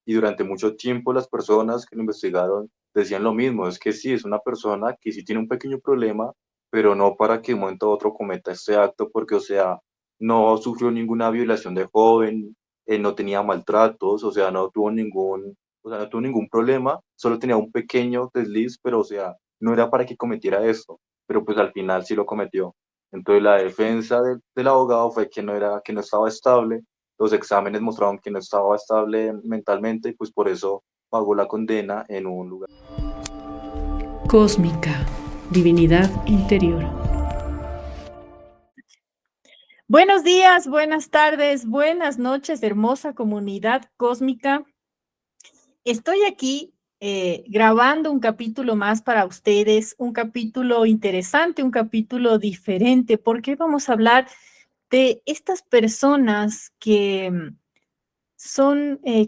y durante mucho tiempo las personas que lo investigaron decían lo mismo, es que sí, es una persona que sí tiene un pequeño problema, pero no para que de un momento a otro cometa este acto, porque, o sea, no sufrió ninguna violación de joven, no tenía maltratos, o sea, no tuvo ningún problema, solo tenía un pequeño desliz, pero, o sea, no era para que cometiera esto, pero pues al final sí lo cometió. Entonces la defensa del abogado fue que no estaba estable, los exámenes mostraron que no estaba estable mentalmente y pues por eso pagó la condena en un lugar. Cósmica, divinidad interior. Buenos días, buenas tardes, buenas noches, hermosa comunidad cósmica. Estoy aquí grabando un capítulo más para ustedes, un capítulo interesante, un capítulo diferente, porque vamos a hablar de estas personas que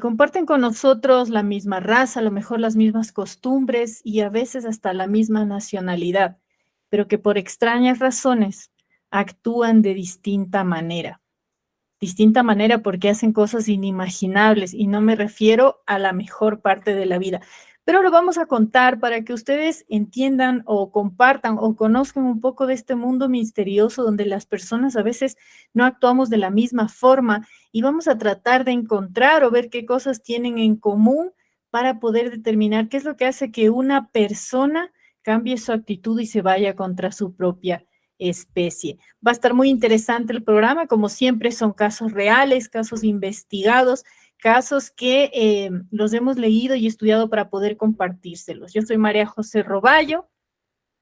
comparten con nosotros la misma raza, a lo mejor las mismas costumbres y a veces hasta la misma nacionalidad, pero que por extrañas razones actúan de distinta manera. Distinta manera porque hacen cosas inimaginables y no me refiero a la mejor parte de la vida. Pero lo vamos a contar para que ustedes entiendan o compartan o conozcan un poco de este mundo misterioso donde las personas a veces no actuamos de la misma forma y vamos a tratar de encontrar o ver qué cosas tienen en común para poder determinar qué es lo que hace que una persona cambie su actitud y se vaya contra su propia especie. Va a estar muy interesante el programa, como siempre son casos reales, casos investigados, casos que los hemos leído y estudiado para poder compartírselos. Yo soy María José Roballo.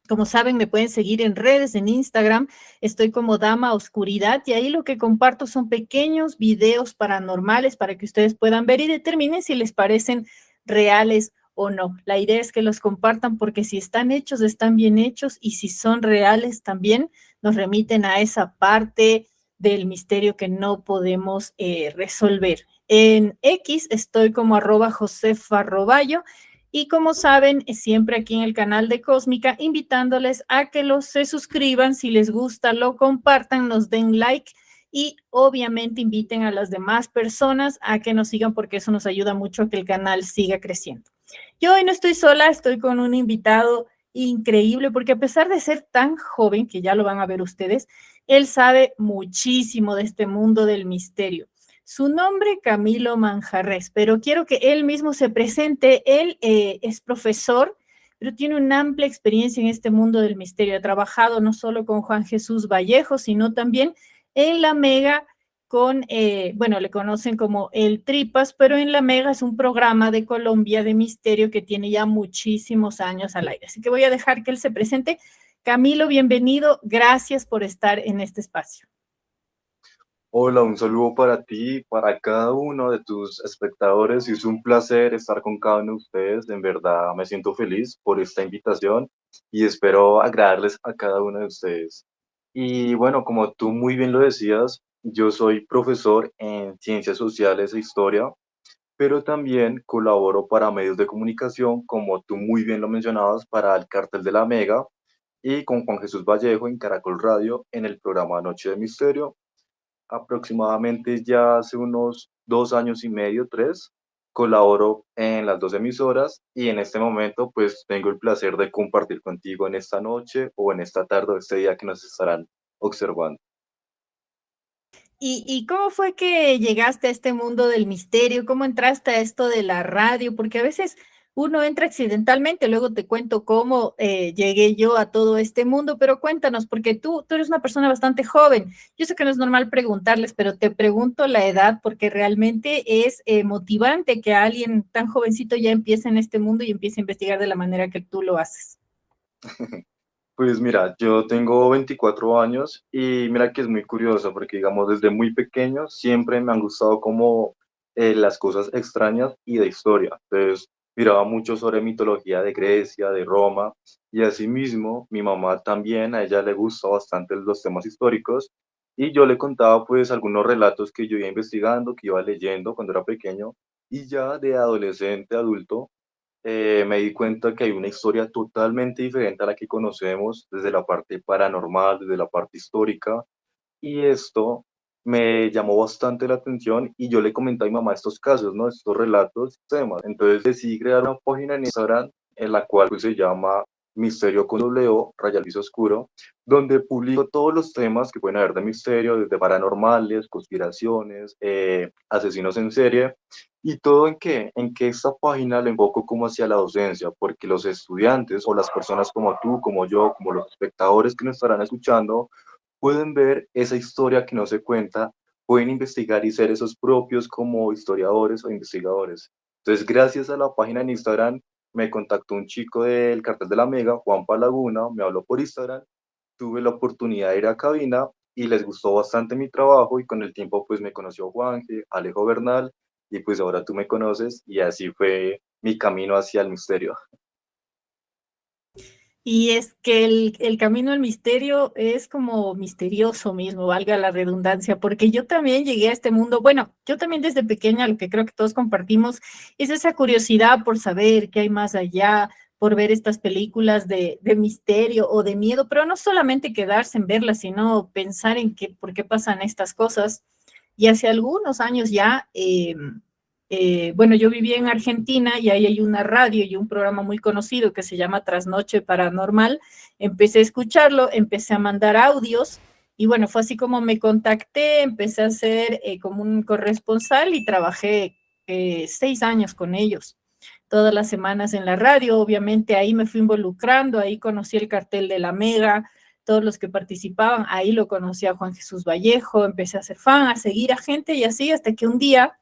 Como saben, me pueden seguir en redes, en Instagram, estoy como Dama Oscuridad y ahí lo que comparto son pequeños videos paranormales para que ustedes puedan ver y determinen si les parecen reales o no. La idea es que los compartan porque si están hechos, están bien hechos y si son reales también nos remiten a esa parte del misterio que no podemos resolver. En X estoy como @josefa_roballo. Y como saben, siempre aquí en el canal de Cósmica, invitándoles a que se suscriban, si les gusta, lo compartan, nos den like y obviamente inviten a las demás personas a que nos sigan porque eso nos ayuda mucho a que el canal siga creciendo. Yo hoy no estoy sola, estoy con un invitado increíble porque a pesar de ser tan joven, que ya lo van a ver ustedes, él sabe muchísimo de este mundo del misterio. Su nombre, Camilo Manjarres, pero quiero que él mismo se presente. Él es profesor, pero tiene una amplia experiencia en este mundo del misterio. Ha trabajado no solo con Juan Jesús Vallejo, sino también en La Mega bueno, le conocen como El Tripas, pero en La Mega es un programa de Colombia de misterio que tiene ya muchísimos años al aire. Así que voy a dejar que él se presente. Camilo, bienvenido. Gracias por estar en este espacio. Hola, un saludo para ti, para cada uno de tus espectadores. Y es un placer estar con cada uno de ustedes. En verdad me siento feliz por esta invitación y espero agradarles a cada uno de ustedes. Y bueno, como tú muy bien lo decías, yo soy profesor en Ciencias Sociales e Historia, pero también colaboro para medios de comunicación, como tú muy bien lo mencionabas, para el Cartel de la Mega y con Juan Jesús Vallejo en Caracol Radio en el programa Noche de Misterio. Aproximadamente ya hace unos 2 años y medio, tres, colaboro en las dos emisoras y en este momento pues tengo el placer de compartir contigo en esta noche o en esta tarde o este día que nos estarán observando. ¿Y cómo fue que llegaste a este mundo del misterio? ¿Cómo entraste a esto de la radio? Porque a veces uno entra accidentalmente, luego te cuento cómo llegué yo a todo este mundo, pero cuéntanos, porque tú eres una persona bastante joven. Yo sé que no es normal preguntarles, pero te pregunto la edad porque realmente es motivante que alguien tan jovencito ya empiece en este mundo y empiece a investigar de la manera que tú lo haces. Pues mira, yo tengo 24 años y mira que es muy curioso porque digamos desde muy pequeño siempre me han gustado como las cosas extrañas y de historia. Entonces miraba mucho sobre mitología de Grecia, de Roma y asimismo mi mamá también, a ella le gusta bastante los temas históricos y yo le contaba pues algunos relatos que yo iba investigando, que iba leyendo cuando era pequeño y ya de adolescente, adulto me di cuenta que hay una historia totalmente diferente a la que conocemos desde la parte paranormal, desde la parte histórica, y esto me llamó bastante la atención y yo le comenté a mi mamá estos casos, ¿no? Estos relatos, temas. Entonces decidí crear una página en Instagram en la cual pues, se llama Misterio con doble O, Raya Liso Oscuro, donde publico todos los temas que pueden haber de misterio, desde paranormales, conspiraciones, asesinos en serie, y todo en que esta página le enfoco como hacia la docencia, porque los estudiantes o las personas como tú, como yo, como los espectadores que nos estarán escuchando, pueden ver esa historia que no se cuenta, pueden investigar y ser esos propios como historiadores o investigadores. Entonces, gracias a la página en Instagram, me contactó un chico del Cartel de la Mega, Juan Palaguna, me habló por Instagram, tuve la oportunidad de ir a cabina y les gustó bastante mi trabajo y con el tiempo pues me conoció Juanje, Alejo Bernal y pues ahora tú me conoces y así fue mi camino hacia el misterio. Y es que el camino al misterio es como misterioso mismo, valga la redundancia, porque yo también llegué a este mundo, bueno, yo también desde pequeña, lo que creo que todos compartimos, es esa curiosidad por saber qué hay más allá, por ver estas películas de misterio o de miedo, pero no solamente quedarse en verlas, sino pensar en qué, por qué pasan estas cosas. Y hace algunos años ya, bueno, yo vivía en Argentina y ahí hay una radio y un programa muy conocido que se llama Trasnoche Paranormal. Empecé a escucharlo, empecé a mandar audios y bueno, fue así como me contacté, empecé a ser como un corresponsal y trabajé 6 años con ellos, todas las semanas en la radio. Obviamente ahí me fui involucrando, ahí conocí el Cartel de la Mega, todos los que participaban, ahí lo conocí a Juan Jesús Vallejo, empecé a ser fan, a seguir a gente y así hasta que un día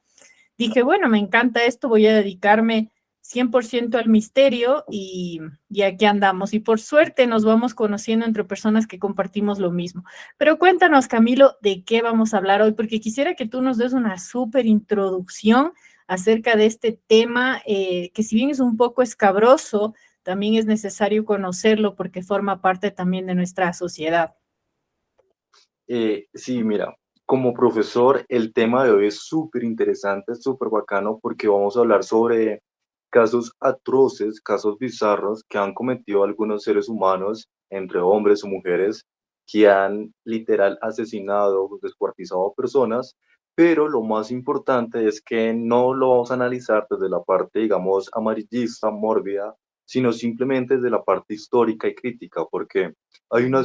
dije, bueno, me encanta esto, voy a dedicarme 100% al misterio y aquí andamos. Y por suerte nos vamos conociendo entre personas que compartimos lo mismo. Pero cuéntanos, Camilo, de qué vamos a hablar hoy, porque quisiera que tú nos des una súper introducción acerca de este tema, que si bien es un poco escabroso, también es necesario conocerlo porque forma parte también de nuestra sociedad. Sí, mira, como profesor, el tema de hoy es súper interesante, súper bacano, porque vamos a hablar sobre casos atroces, casos bizarros que han cometido algunos seres humanos, entre hombres o mujeres, que han literal asesinado, descuartizado a personas, pero lo más importante es que no lo vamos a analizar desde la parte, digamos, amarillista, mórbida, sino simplemente desde la parte histórica y crítica, porque hay una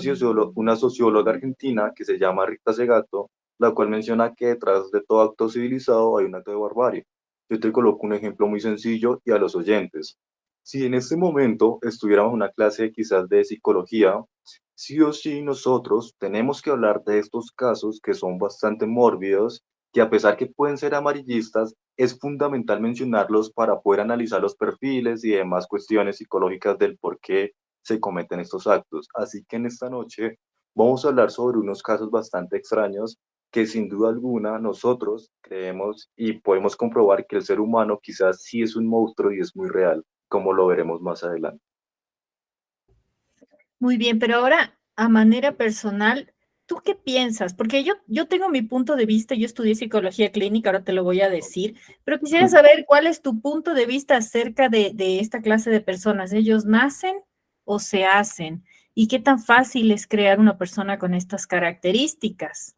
socióloga argentina que se llama Rita Segato, la cual menciona que detrás de todo acto civilizado hay un acto de barbarie. Yo te coloco un ejemplo muy sencillo y a los oyentes. Si en este momento estuviéramos en una clase quizás de psicología, sí o sí nosotros tenemos que hablar de estos casos que son bastante mórbidos, que a pesar que pueden ser amarillistas, es fundamental mencionarlos para poder analizar los perfiles y demás cuestiones psicológicas del por qué se cometen estos actos. Así que en esta noche vamos a hablar sobre unos casos bastante extraños que sin duda alguna nosotros creemos y podemos comprobar que el ser humano quizás sí es un monstruo y es muy real, como lo veremos más adelante. Muy bien, pero ahora, a manera personal, ¿tú qué piensas? Porque yo tengo mi punto de vista, yo estudié psicología clínica, ahora te lo voy a decir, pero quisiera saber cuál es tu punto de vista acerca de esta clase de personas. ¿Ellos nacen o se hacen? ¿Y qué tan fácil es crear una persona con estas características?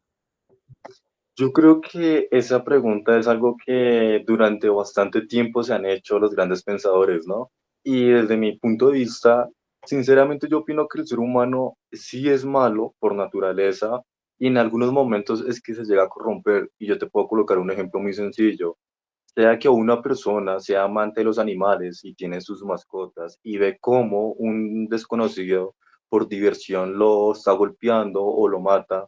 Yo creo que esa pregunta es algo que durante bastante tiempo se han hecho los grandes pensadores, ¿no? Y desde mi punto de vista, sinceramente yo opino que el ser humano sí es malo por naturaleza y en algunos momentos es que se llega a corromper. Y yo te puedo colocar un ejemplo muy sencillo. Sea que una persona sea amante de los animales y tiene sus mascotas y ve cómo un desconocido por diversión lo está golpeando o lo mata,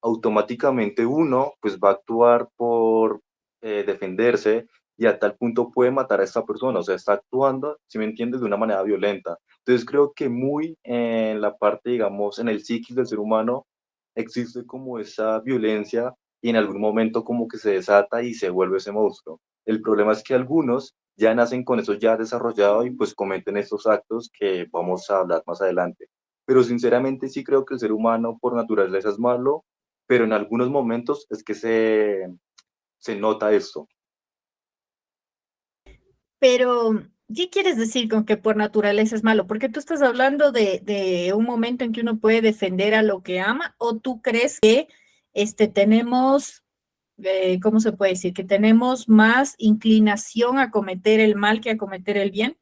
automáticamente uno pues va a actuar por defenderse y a tal punto puede matar a esta persona, o sea, está actuando, si me entiendes, de una manera violenta. Entonces creo que muy en la parte, digamos, en el psiquis del ser humano existe como esa violencia y en algún momento como que se desata y se vuelve ese monstruo. El problema es que algunos ya nacen con eso ya desarrollado y pues cometen estos actos que vamos a hablar más adelante. Pero sinceramente sí creo que el ser humano por naturaleza es malo, pero en algunos momentos es que se nota esto. Pero, ¿qué quieres decir con que por naturaleza es malo? Porque tú estás hablando de un momento en que uno puede defender a lo que ama, o tú crees que tenemos, ¿cómo se puede decir? Que tenemos más inclinación a cometer el mal que a cometer el bien.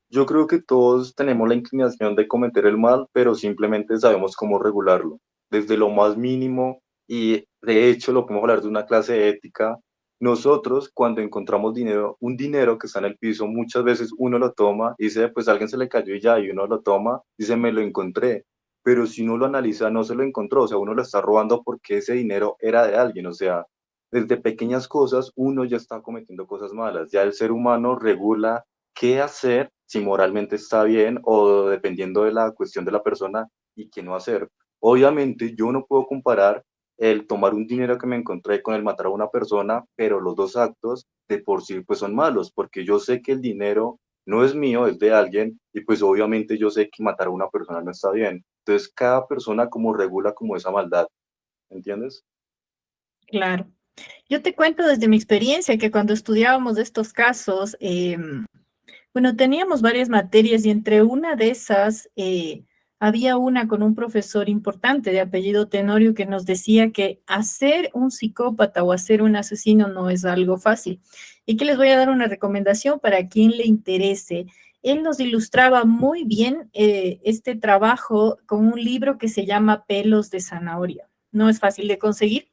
Yo creo que todos tenemos la inclinación de cometer el mal, pero simplemente sabemos cómo regularlo, desde lo más mínimo, y de hecho lo podemos hablar de una clase de ética. Nosotros, cuando encontramos dinero, un dinero que está en el piso, muchas veces uno lo toma y dice, pues a alguien se le cayó y ya, y uno lo toma y dice, me lo encontré. Pero si uno lo analiza, no se lo encontró, o sea, uno lo está robando porque ese dinero era de alguien, o sea, desde pequeñas cosas uno ya está cometiendo cosas malas, ya el ser humano regula qué hacer, si moralmente está bien o dependiendo de la cuestión de la persona y qué no hacer. Obviamente yo no puedo comparar el tomar un dinero que me encontré con el matar a una persona, pero los dos actos de por sí pues son malos, porque yo sé que el dinero no es mío, es de alguien y pues obviamente yo sé que matar a una persona no está bien. Entonces cada persona como regula como esa maldad, ¿entiendes? Claro. Yo te cuento desde mi experiencia que cuando estudiábamos estos casos, bueno, teníamos varias materias y entre una de esas había una con un profesor importante de apellido Tenorio que nos decía que hacer un psicópata o hacer un asesino no es algo fácil. Y que les voy a dar una recomendación para quien le interese. Él nos ilustraba muy bien este trabajo con un libro que se llama Pelos de Zanahoria. No es fácil de conseguir.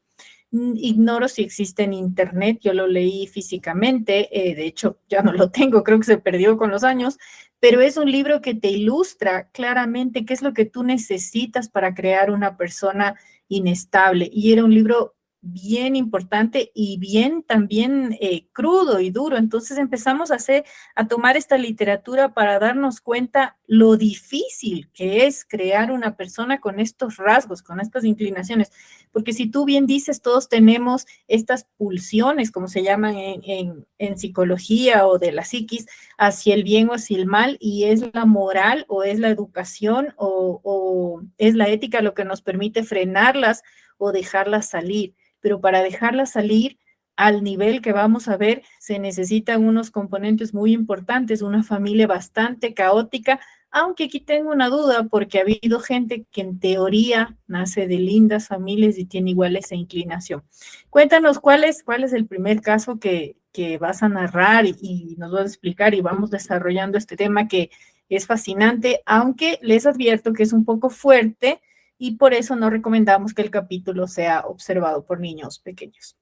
Ignoro si existe en internet, yo lo leí físicamente, de hecho ya no lo tengo, creo que se perdió con los años, pero es un libro que te ilustra claramente qué es lo que tú necesitas para crear una persona inestable. Y era un libro bien importante y bien también crudo y duro. Entonces empezamos a tomar esta literatura para darnos cuenta lo difícil que es crear una persona con estos rasgos, con estas inclinaciones. Porque si tú bien dices, todos tenemos estas pulsiones, como se llaman en psicología o de la psiquis, hacia el bien o hacia el mal, y es la moral o es la educación o es la ética lo que nos permite frenarlas o dejarlas salir. Pero para dejarlas salir al nivel que vamos a ver, se necesitan unos componentes muy importantes, una familia bastante caótica, aunque aquí tengo una duda porque ha habido gente que en teoría nace de lindas familias y tiene igual esa inclinación. Cuéntanos cuál es el primer caso que vas a narrar y nos vas a explicar y vamos desarrollando este tema que es fascinante, aunque les advierto que es un poco fuerte y por eso no recomendamos que el capítulo sea observado por niños pequeños.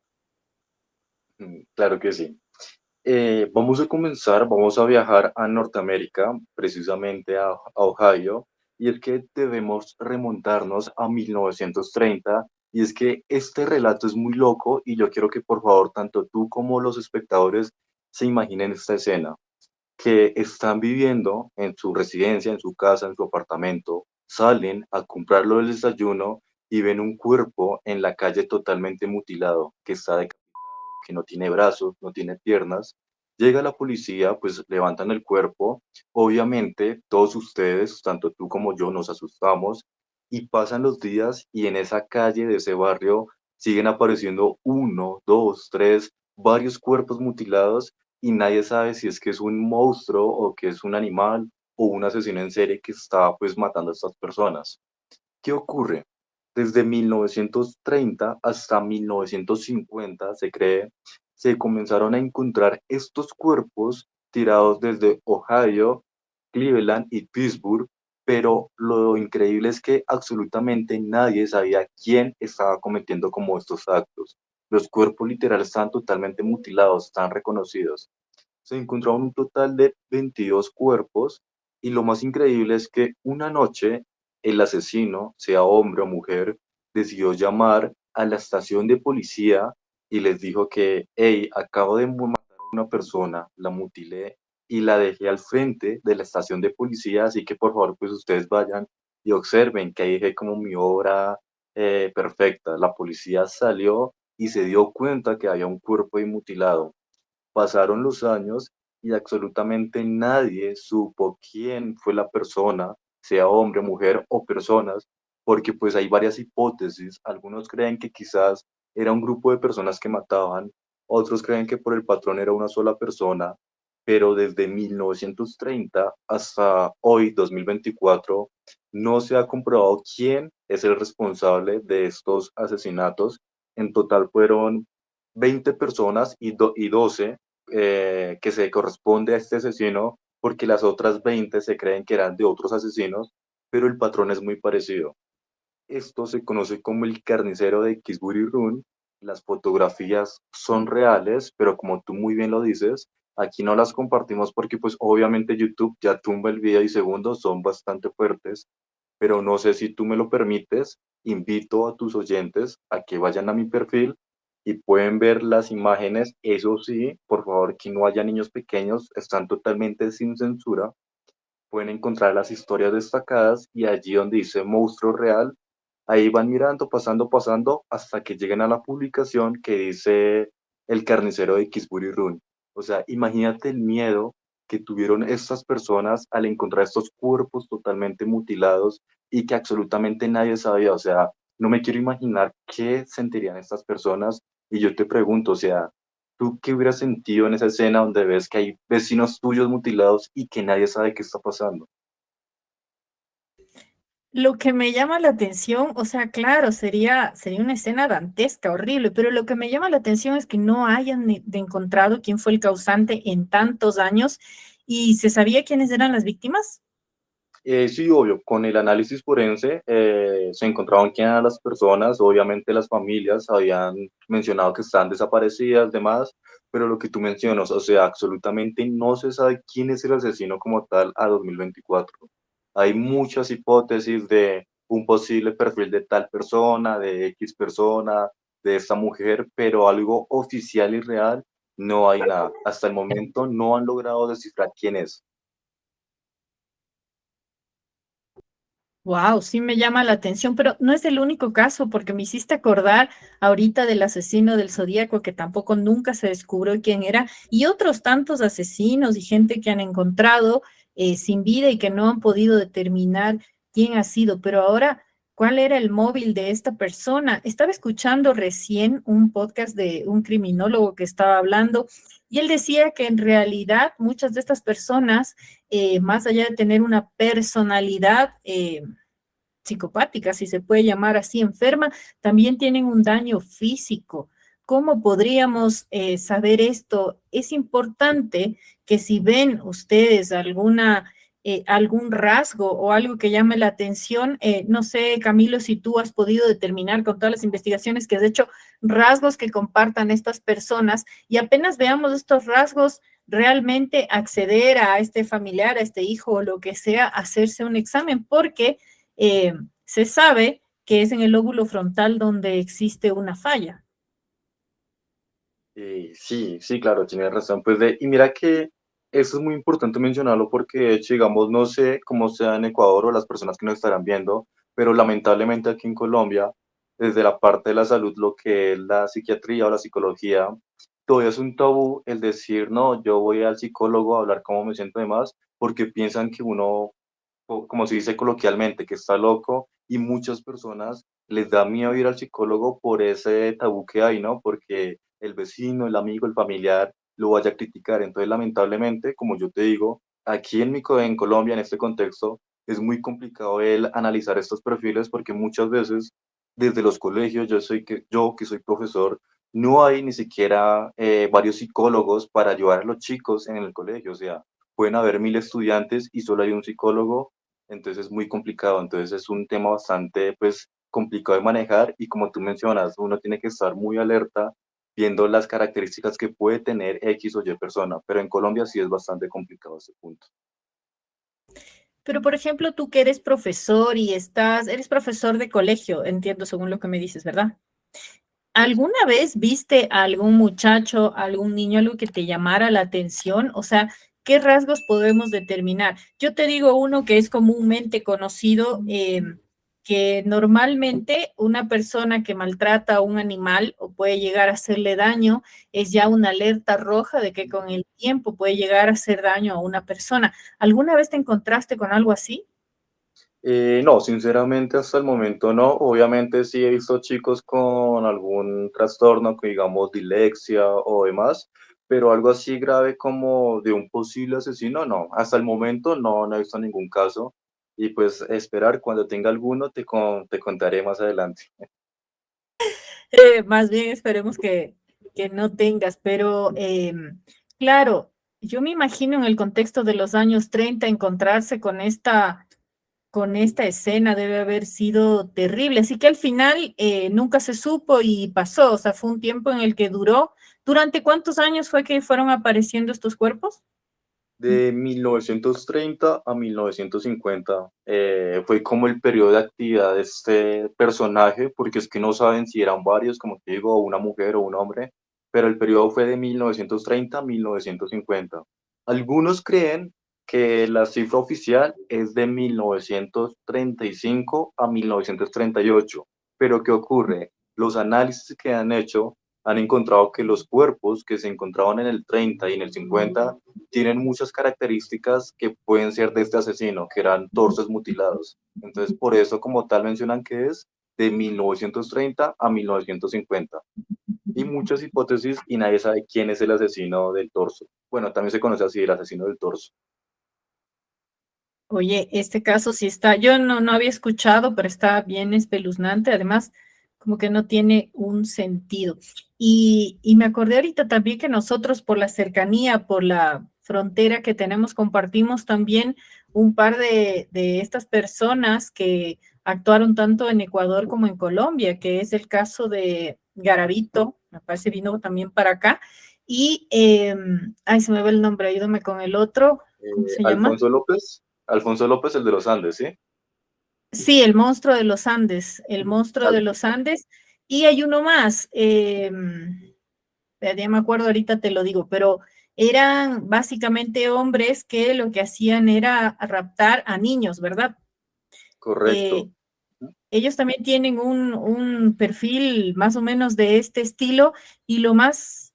Claro que sí. Vamos a comenzar, vamos a viajar a Norteamérica, precisamente a Ohio, y es que debemos remontarnos a 1930, y es que este relato es muy loco y yo quiero que por favor tanto tú como los espectadores se imaginen esta escena, que están viviendo en su residencia, en su casa, en su apartamento, salen a comprarlo del desayuno y ven un cuerpo en la calle totalmente mutilado, que está de que no tiene brazos, no tiene piernas. Llega la policía, pues levantan el cuerpo. Obviamente, todos ustedes, tanto tú como yo, nos asustamos y pasan los días y en esa calle de ese barrio siguen apareciendo uno, dos, tres, varios cuerpos mutilados y nadie sabe si es que es un monstruo o que es un animal o un asesino en serie que está pues matando a estas personas. ¿Qué ocurre? Desde 1930 hasta 1950, se cree, se comenzaron a encontrar estos cuerpos tirados desde Ohio, Cleveland y Pittsburgh, pero lo increíble es que absolutamente nadie sabía quién estaba cometiendo como estos actos. Los cuerpos literales están totalmente mutilados, están reconocidos. Se encontraron un total de 22 cuerpos y lo más increíble es que una noche el asesino, sea hombre o mujer, decidió llamar a la estación de policía y les dijo que, hey, acabo de matar a una persona, la mutilé y la dejé al frente de la estación de policía, así que por favor pues ustedes vayan y observen que ahí dejé como mi obra perfecta. La policía salió y se dio cuenta que había un cuerpo ahí mutilado. Pasaron los años y absolutamente nadie supo quién fue la persona, sea hombre, mujer o personas, porque pues hay varias hipótesis. Algunos creen que quizás era un grupo de personas que mataban, otros creen que por el patrón era una sola persona, pero desde 1930 hasta hoy, 2024, no se ha comprobado quién es el responsable de estos asesinatos. En total fueron 20 personas y 12 que se corresponde a este asesino, porque las otras 20 se creen que eran de otros asesinos, pero el patrón es muy parecido. Esto se conoce como el carnicero de Kingsbury Run. Las fotografías son reales, pero como tú muy bien lo dices, aquí no las compartimos porque pues obviamente YouTube ya tumba el video y segundos son bastante fuertes, pero no sé si tú me lo permites, invito a tus oyentes a que vayan a mi perfil y pueden ver las imágenes. Eso sí, por favor, que no haya niños pequeños, están totalmente sin censura. Pueden encontrar las historias destacadas y allí donde dice monstruo real, ahí van mirando, pasando, pasando, hasta que lleguen a la publicación que dice el carnicero de Kingsbury Run. O sea, imagínate el miedo que tuvieron estas personas al encontrar estos cuerpos totalmente mutilados y que absolutamente nadie sabía. O sea, no me quiero imaginar qué sentirían estas personas. Y yo te pregunto, o sea, ¿tú qué hubieras sentido en esa escena donde ves que hay vecinos tuyos mutilados y que nadie sabe qué está pasando? Lo que me llama la atención, o sea, claro, sería una escena dantesca, horrible, pero lo que me llama la atención es que no hayan encontrado quién fue el causante en tantos años y se sabía quiénes eran las víctimas. Sí, obvio, con el análisis forense se encontraban quién eran las personas, obviamente las familias habían mencionado que están desaparecidas, demás, pero lo que tú mencionas, o sea, absolutamente no se sabe quién es el asesino como tal a 2024. Hay muchas hipótesis de un posible perfil de tal persona, de X persona, de esta mujer, pero algo oficial y real no hay nada. Hasta el momento no han logrado descifrar quién es. Wow, sí me llama la atención, pero no es el único caso, porque me hiciste acordar ahorita del asesino del Zodíaco, que tampoco nunca se descubrió quién era, y otros tantos asesinos y gente que han encontrado sin vida y que no han podido determinar quién ha sido. Pero ahora, ¿cuál era el móvil de esta persona? Estaba escuchando recién un podcast de un criminólogo que estaba hablando y él decía que en realidad muchas de estas personas más allá de tener una personalidad psicopática, si se puede llamar así, enferma, también tienen un daño físico. ¿Cómo podríamos saber esto? Es importante que si ven ustedes algún rasgo o algo que llame la atención, no sé, Camilo, si tú has podido determinar con todas las investigaciones que has hecho, rasgos que compartan estas personas y apenas veamos estos rasgos, realmente acceder a este familiar, a este hijo o lo que sea, hacerse un examen, porque se sabe que es en el lóbulo frontal donde existe una falla. Sí, sí, claro, tienes razón. Y mira que eso es muy importante mencionarlo porque, de hecho, digamos, no sé cómo sea en Ecuador o las personas que nos estarán viendo, pero lamentablemente aquí en Colombia, desde la parte de la salud, lo que es la psiquiatría o la psicología, todavía es un tabú el decir, no, yo voy al psicólogo a hablar cómo me siento de más, porque piensan que uno como se dice coloquialmente, que está loco y muchas personas les da miedo ir al psicólogo por ese tabú que hay, ¿no? Porque el vecino, el amigo, el familiar lo vaya a criticar. Entonces, lamentablemente, como yo te digo, aquí en Colombia, en este contexto, es muy complicado el analizar estos perfiles porque muchas veces desde los colegios, yo que soy profesor, no hay ni siquiera varios psicólogos para ayudar a los chicos en el colegio. O sea, pueden haber 1.000 estudiantes y solo hay un psicólogo, entonces es muy complicado. Entonces es un tema bastante, pues, complicado de manejar y como tú mencionas, uno tiene que estar muy alerta viendo las características que puede tener X o Y persona, pero en Colombia sí es bastante complicado ese punto. Pero, por ejemplo, tú que eres profesor y eres profesor de colegio, entiendo según lo que me dices, ¿verdad? Yes. ¿Alguna vez viste a algún muchacho, algún niño, algo que te llamara la atención? O sea, ¿qué rasgos podemos determinar? Yo te digo uno que es comúnmente conocido, que normalmente una persona que maltrata a un animal o puede llegar a hacerle daño es ya una alerta roja de que con el tiempo puede llegar a hacer daño a una persona. ¿Alguna vez te encontraste con algo así? No, sinceramente hasta el momento no. Obviamente sí he visto chicos con algún trastorno, que digamos dislexia o demás, pero algo así grave como de un posible asesino, no. Hasta el momento no he visto ningún caso. Y pues esperar, cuando tenga alguno, te contaré más adelante. Más bien esperemos que no tengas, pero claro, yo me imagino en el contexto de los años 30 encontrarse con esta escena debe haber sido terrible. Así que al final nunca se supo y pasó, o sea, fue un tiempo en el que duró. ¿Durante cuántos años fue que fueron apareciendo estos cuerpos? De 1930 a 1950 fue como el periodo de actividad de este personaje, porque es que no saben si eran varios, como te digo, una mujer o un hombre, pero el periodo fue de 1930 a 1950. Algunos creen que la cifra oficial es de 1935 a 1938, pero ¿qué ocurre? Los análisis que han hecho han encontrado que los cuerpos que se encontraban en el 30 y en el 50 tienen muchas características que pueden ser de este asesino, que eran torsos mutilados. Entonces, por eso como tal mencionan que es de 1930 a 1950. Y muchas hipótesis y nadie sabe quién es el asesino del torso. Bueno, también se conoce así, el asesino del torso. Oye, este caso sí está, yo no había escuchado, pero está bien espeluznante, además como que no tiene un sentido. Y me acordé ahorita también que nosotros por la cercanía, por la frontera que tenemos, compartimos también un par de estas personas que actuaron tanto en Ecuador como en Colombia, que es el caso de Garavito, me parece vino también para acá, y, ay, se me va el nombre, ayúdame con el otro, ¿cómo se llama? Alfonso López, el de los Andes, ¿sí? Sí, el monstruo de los Andes, el monstruo de Al- los Andes. Y hay uno más, ya me acuerdo, ahorita te lo digo, pero eran básicamente hombres que lo que hacían era raptar a niños, ¿verdad? Correcto. Eh, ellos también tienen un perfil más o menos de este estilo y lo más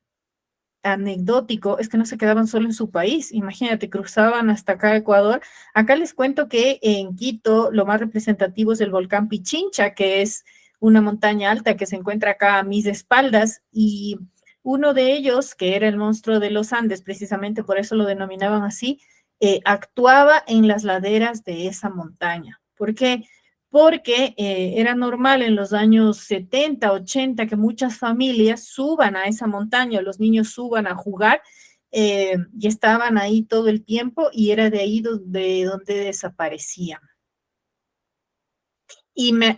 anecdótico es que no se quedaban solo en su país, imagínate, cruzaban hasta acá a Ecuador. Acá les cuento que en Quito lo más representativo es el volcán Pichincha, que es una montaña alta que se encuentra acá a mis espaldas y uno de ellos, que era el monstruo de los Andes, precisamente por eso lo denominaban así, actuaba en las laderas de esa montaña. ¿Por qué? Porque era normal en los años 70, 80 que muchas familias suban a esa montaña, los niños suban a jugar y estaban ahí todo el tiempo y era de ahí donde desaparecían. Y me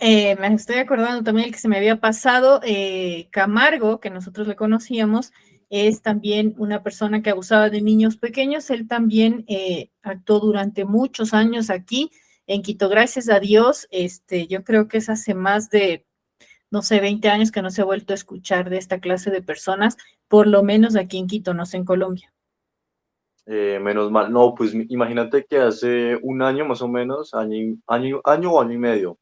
estoy acordando también el que se me había pasado, Camargo, que nosotros le conocíamos, es también una persona que abusaba de niños pequeños. Él también actuó durante muchos años aquí en Quito. Gracias a Dios, yo creo que es hace más de, no sé, 20 años que no se ha vuelto a escuchar de esta clase de personas, por lo menos aquí en Quito, no sé, en Colombia. Menos mal. No, pues imagínate que hace un año más o menos, año o año y medio,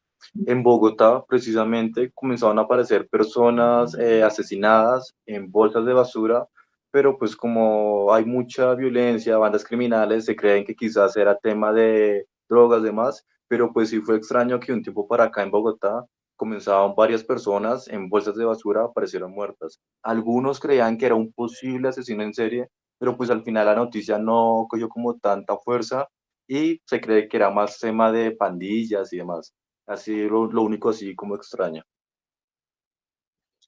en Bogotá precisamente comenzaron a aparecer personas asesinadas en bolsas de basura, pero pues como hay mucha violencia, bandas criminales, se creen que quizás era tema de drogas, demás, pero pues sí fue extraño que un tiempo para acá en Bogotá comenzaban varias personas en bolsas de basura, aparecieron muertas. Algunos creían que era un posible asesino en serie, pero pues al final la noticia no cogió como tanta fuerza y se cree que era más tema de pandillas y demás. Así lo único así como extraño.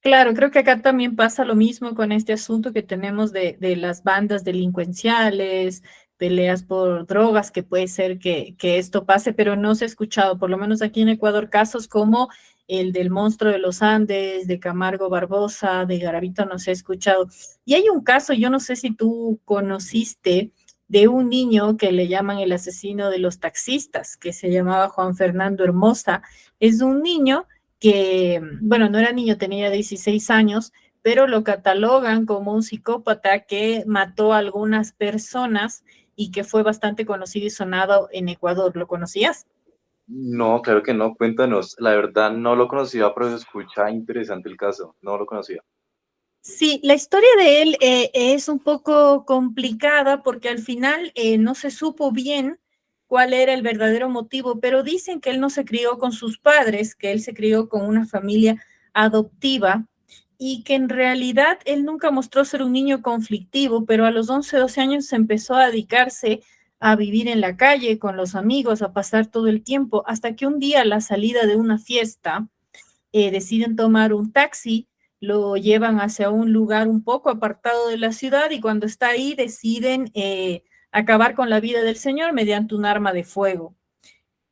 Claro, creo que acá también pasa lo mismo con este asunto que tenemos de las bandas delincuenciales, peleas por drogas, que puede ser que esto pase, pero no se ha escuchado, por lo menos aquí en Ecuador, casos como el del monstruo de los Andes, de Camargo Barbosa, de Garavito, no se ha escuchado. Y hay un caso, yo no sé si tú conociste, de un niño que le llaman el asesino de los taxistas, que se llamaba Juan Fernando Hermosa. Es un niño que, bueno, no era niño, tenía 16 años, pero lo catalogan como un psicópata que mató a algunas personas y que fue bastante conocido y sonado en Ecuador. ¿Lo conocías? No, claro que no, cuéntanos. La verdad no lo conocía, pero se escucha interesante el caso. No lo conocía. Sí, la historia de él es un poco complicada porque al final no se supo bien cuál era el verdadero motivo, pero dicen que él no se crió con sus padres, que él se crió con una familia adoptiva y que en realidad él nunca mostró ser un niño conflictivo, pero a los 11, 12 años se empezó a dedicarse a vivir en la calle con los amigos, a pasar todo el tiempo, hasta que un día a la salida de una fiesta deciden tomar un taxi, lo llevan hacia un lugar un poco apartado de la ciudad y cuando está ahí deciden acabar con la vida del señor mediante un arma de fuego.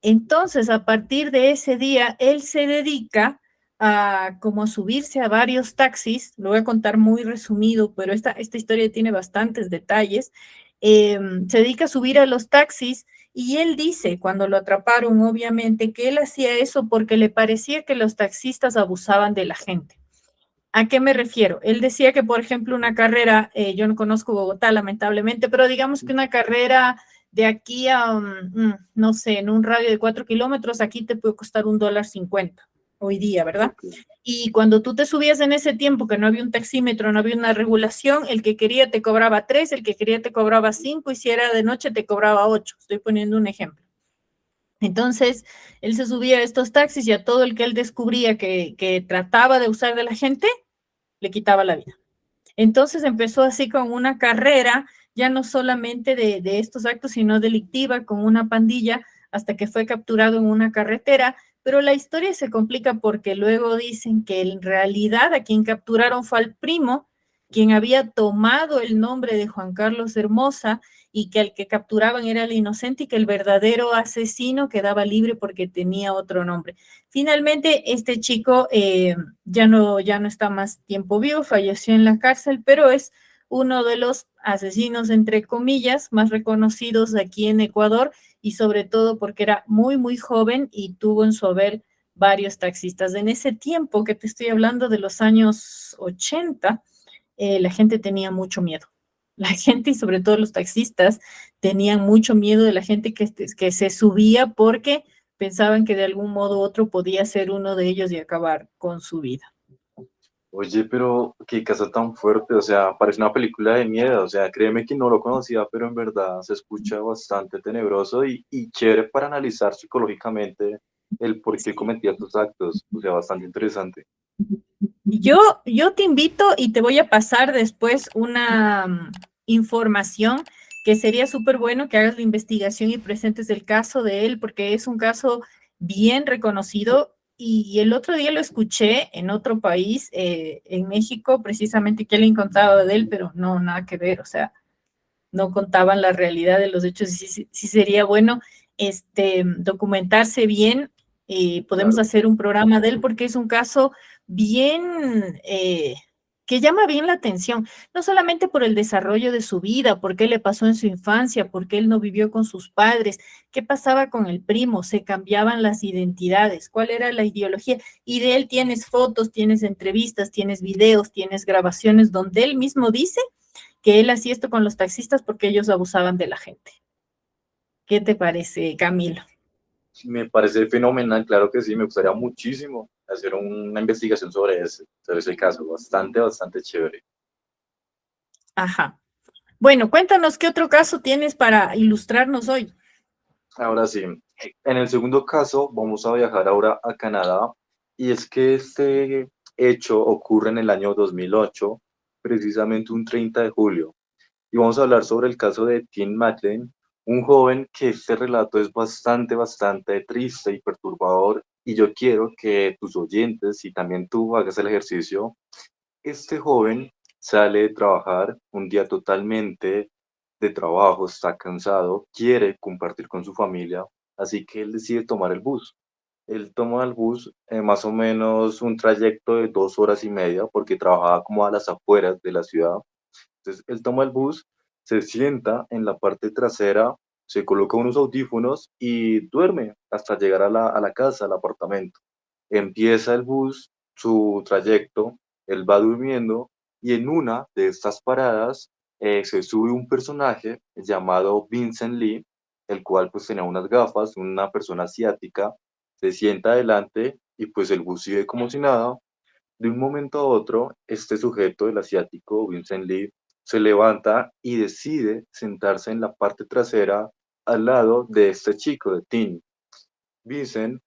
Entonces, a partir de ese día, él se dedica a como subirse a varios taxis, lo voy a contar muy resumido, pero esta historia tiene bastantes detalles. Se dedica a subir a los taxis y él dice, cuando lo atraparon, obviamente, que él hacía eso porque le parecía que los taxistas abusaban de la gente. ¿A qué me refiero? Él decía que, por ejemplo, una carrera, yo no conozco Bogotá, lamentablemente, pero digamos que una carrera de aquí a, no sé, en un radio de 4 kilómetros, aquí te puede costar $1.50 hoy día, ¿verdad? Ok. Y cuando tú te subías en ese tiempo que no había un taxímetro, no había una regulación, el que quería te cobraba 3, el que quería te cobraba 5 y si era de noche te cobraba 8. Estoy poniendo un ejemplo. Entonces, él se subía a estos taxis y a todo el que él descubría que trataba de usar de la gente, le quitaba la vida. Entonces empezó así con una carrera, ya no solamente de estos actos, sino delictiva, con una pandilla, hasta que fue capturado en una carretera. Pero la historia se complica porque luego dicen que en realidad a quien capturaron fue al primo, quien había tomado el nombre de Juan Carlos Hermosa y que al que capturaban era el inocente y que el verdadero asesino quedaba libre porque tenía otro nombre. Finalmente, este chico ya no está más tiempo vivo, falleció en la cárcel, pero es uno de los asesinos, entre comillas, más reconocidos aquí en Ecuador y sobre todo porque era muy, muy joven y tuvo en su haber varios taxistas. En ese tiempo que te estoy hablando de los años 80, la gente tenía mucho miedo. La gente y sobre todo los taxistas tenían mucho miedo de la gente que se subía porque pensaban que de algún modo u otro podía ser uno de ellos y acabar con su vida. Oye, pero qué caso tan fuerte, o sea, parece una película de miedo, o sea, créeme que no lo conocía, pero en verdad se escucha bastante tenebroso y chévere para analizar psicológicamente el por qué cometía estos actos, o sea, bastante interesante. Yo te invito y te voy a pasar después una información que sería súper bueno que hagas la investigación y presentes el caso de él, porque es un caso bien reconocido. Y el otro día lo escuché en otro país, en México, precisamente que alguien contaba de él, pero no, nada que ver, o sea, no contaban la realidad de los hechos. Y sí sería bueno documentarse bien. Podemos Claro. hacer un programa de él porque es un caso bien que llama bien la atención, no solamente por el desarrollo de su vida, por qué le pasó en su infancia, por qué él no vivió con sus padres, qué pasaba con el primo, se cambiaban las identidades, cuál era la ideología. Y de él tienes fotos, tienes entrevistas, tienes videos, tienes grabaciones donde él mismo dice que él hacía esto con los taxistas porque ellos abusaban de la gente. ¿Qué te parece, Camilo? Me parece fenomenal, claro que sí, me gustaría muchísimo hacer una investigación sobre ese caso, bastante, bastante chévere. Ajá. Bueno, cuéntanos qué otro caso tienes para ilustrarnos hoy. Ahora sí, en el segundo caso vamos a viajar ahora a Canadá y es que este hecho ocurre en el año 2008, precisamente un 30 de julio. Y vamos a hablar sobre el caso de Tim Madeleine, un joven que este relato es bastante, bastante triste y perturbador y yo quiero que tus oyentes y también tú hagas el ejercicio. Este joven sale de trabajar un día totalmente de trabajo, está cansado, quiere compartir con su familia, así que él decide tomar el bus. Él toma el bus más o menos un trayecto de 2 horas y media porque trabajaba como a las afueras de la ciudad. Entonces él toma el bus, se sienta en la parte trasera, se coloca unos audífonos y duerme hasta llegar a la casa, al apartamento. Empieza el bus, su trayecto, él va durmiendo y en una de estas paradas se sube un personaje llamado Vincent Lee, el cual pues tenía unas gafas, una persona asiática, se sienta adelante y pues el bus sigue como si nada. De un momento a otro, este sujeto, el asiático, Vincent Lee, se levanta y decide sentarse en la parte trasera al lado de este chico, de Tim. Vincent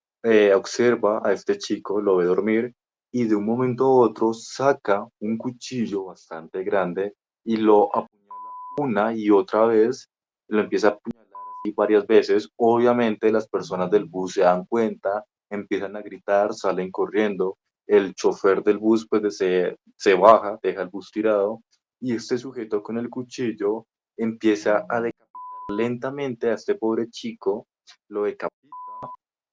observa a este chico, lo ve dormir y de un momento a otro saca un cuchillo bastante grande y lo apuñala una y otra vez, lo empieza a apuñalar así varias veces. Obviamente las personas del bus se dan cuenta, empiezan a gritar, salen corriendo. El chofer del bus pues se baja, deja el bus tirado y este sujeto con el cuchillo empieza a decapitar lentamente a este pobre chico, lo decapita,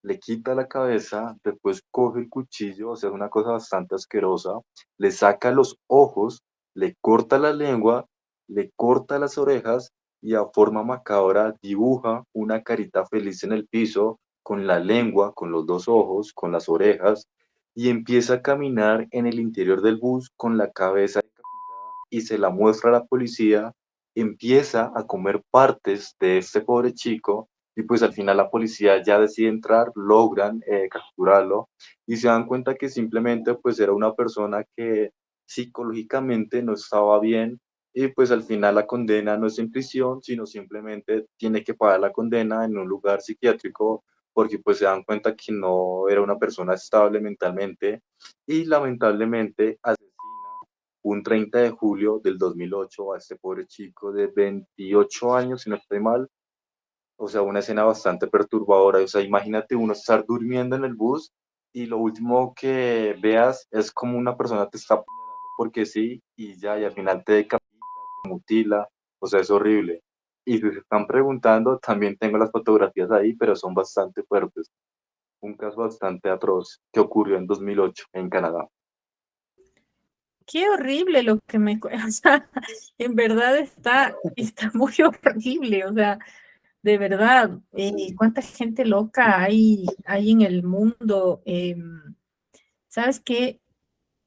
le quita la cabeza, después coge el cuchillo, o sea, es una cosa bastante asquerosa, le saca los ojos, le corta la lengua, le corta las orejas y a forma macabra dibuja una carita feliz en el piso, con la lengua, con los dos ojos, con las orejas, y empieza a caminar en el interior del bus con la cabeza decapitada y se la muestra a la policía, empieza a comer partes de este pobre chico y pues al final la policía ya decide entrar, logran capturarlo y se dan cuenta que simplemente pues era una persona que psicológicamente no estaba bien y pues al final la condena no es en prisión, sino simplemente tiene que pagar la condena en un lugar psiquiátrico porque pues se dan cuenta que no era una persona estable mentalmente y lamentablemente asesina un 30 de julio del 2008 a este pobre chico de 28 años, si no estoy mal, o sea, una escena bastante perturbadora. O sea, imagínate uno estar durmiendo en el bus y lo último que veas es como una persona te está apuñalando porque sí, y ya, y al final te decapita, te mutila. O sea, es horrible. Y si se están preguntando, también tengo las fotografías ahí, pero son bastante fuertes. Un caso bastante atroz que ocurrió en 2008 en Canadá. Qué horrible lo que o sea, en verdad está muy horrible, o sea, de verdad, cuánta gente loca hay en el mundo. ¿Sabes qué?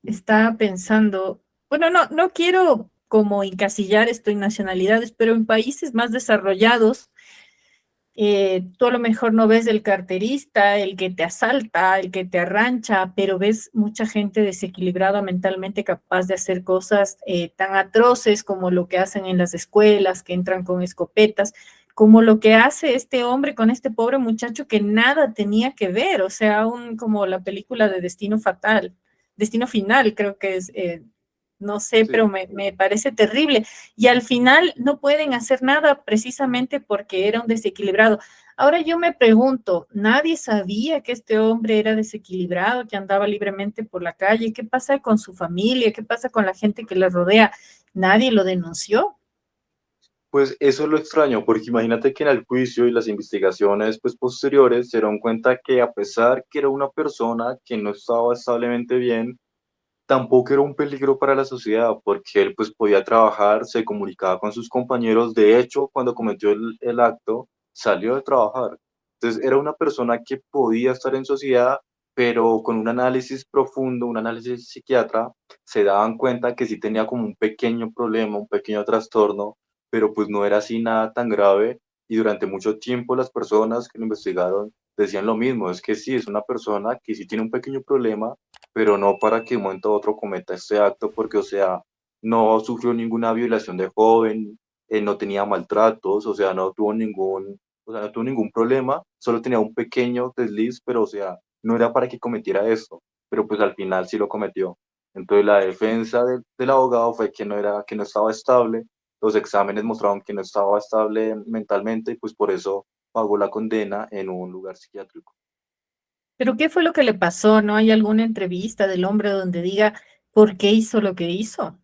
Estaba pensando, bueno, no quiero como encasillar esto en nacionalidades, pero en países más desarrollados, tú a lo mejor no ves el carterista, el que te asalta, el que te arrancha, pero ves mucha gente desequilibrada mentalmente capaz de hacer cosas tan atroces como lo que hacen en las escuelas, que entran con escopetas, como lo que hace este hombre con este pobre muchacho que nada tenía que ver, o sea, como la película de Destino Fatal, Destino Final, creo que es, no sé, Sí. pero me parece terrible. Y al final no pueden hacer nada precisamente porque era un desequilibrado. Ahora yo me pregunto, ¿nadie sabía que este hombre era desequilibrado, que andaba libremente por la calle? ¿Qué pasa con su familia? ¿Qué pasa con la gente que le rodea? ¿Nadie lo denunció? Pues eso es lo extraño, porque imagínate que en el juicio y las investigaciones pues, posteriores se dieron cuenta que a pesar que era una persona que no estaba establemente bien, tampoco era un peligro para la sociedad, porque él pues podía trabajar, se comunicaba con sus compañeros. De hecho, cuando cometió el acto, salió de trabajar. Entonces era una persona que podía estar en sociedad, pero con un análisis profundo, un análisis psiquiatra, se daban cuenta que sí tenía como un pequeño problema, un pequeño trastorno, pero pues no era así nada tan grave. Y durante mucho tiempo las personas que lo investigaron decían lo mismo, es que sí, es una persona que sí tiene un pequeño problema, pero no para que de un momento a otro cometa este acto, porque, o sea, no sufrió ninguna violación de joven, no tenía maltratos, o sea, no tuvo ningún problema, solo tenía un pequeño desliz, pero, o sea, no era para que cometiera esto, pero pues al final sí lo cometió. Entonces la defensa del abogado fue que no estaba estable, los exámenes mostraron que no estaba estable mentalmente y pues por eso pagó la condena en un lugar psiquiátrico. ¿Pero qué fue lo que le pasó? ¿No hay alguna entrevista del hombre donde diga por qué hizo lo que hizo?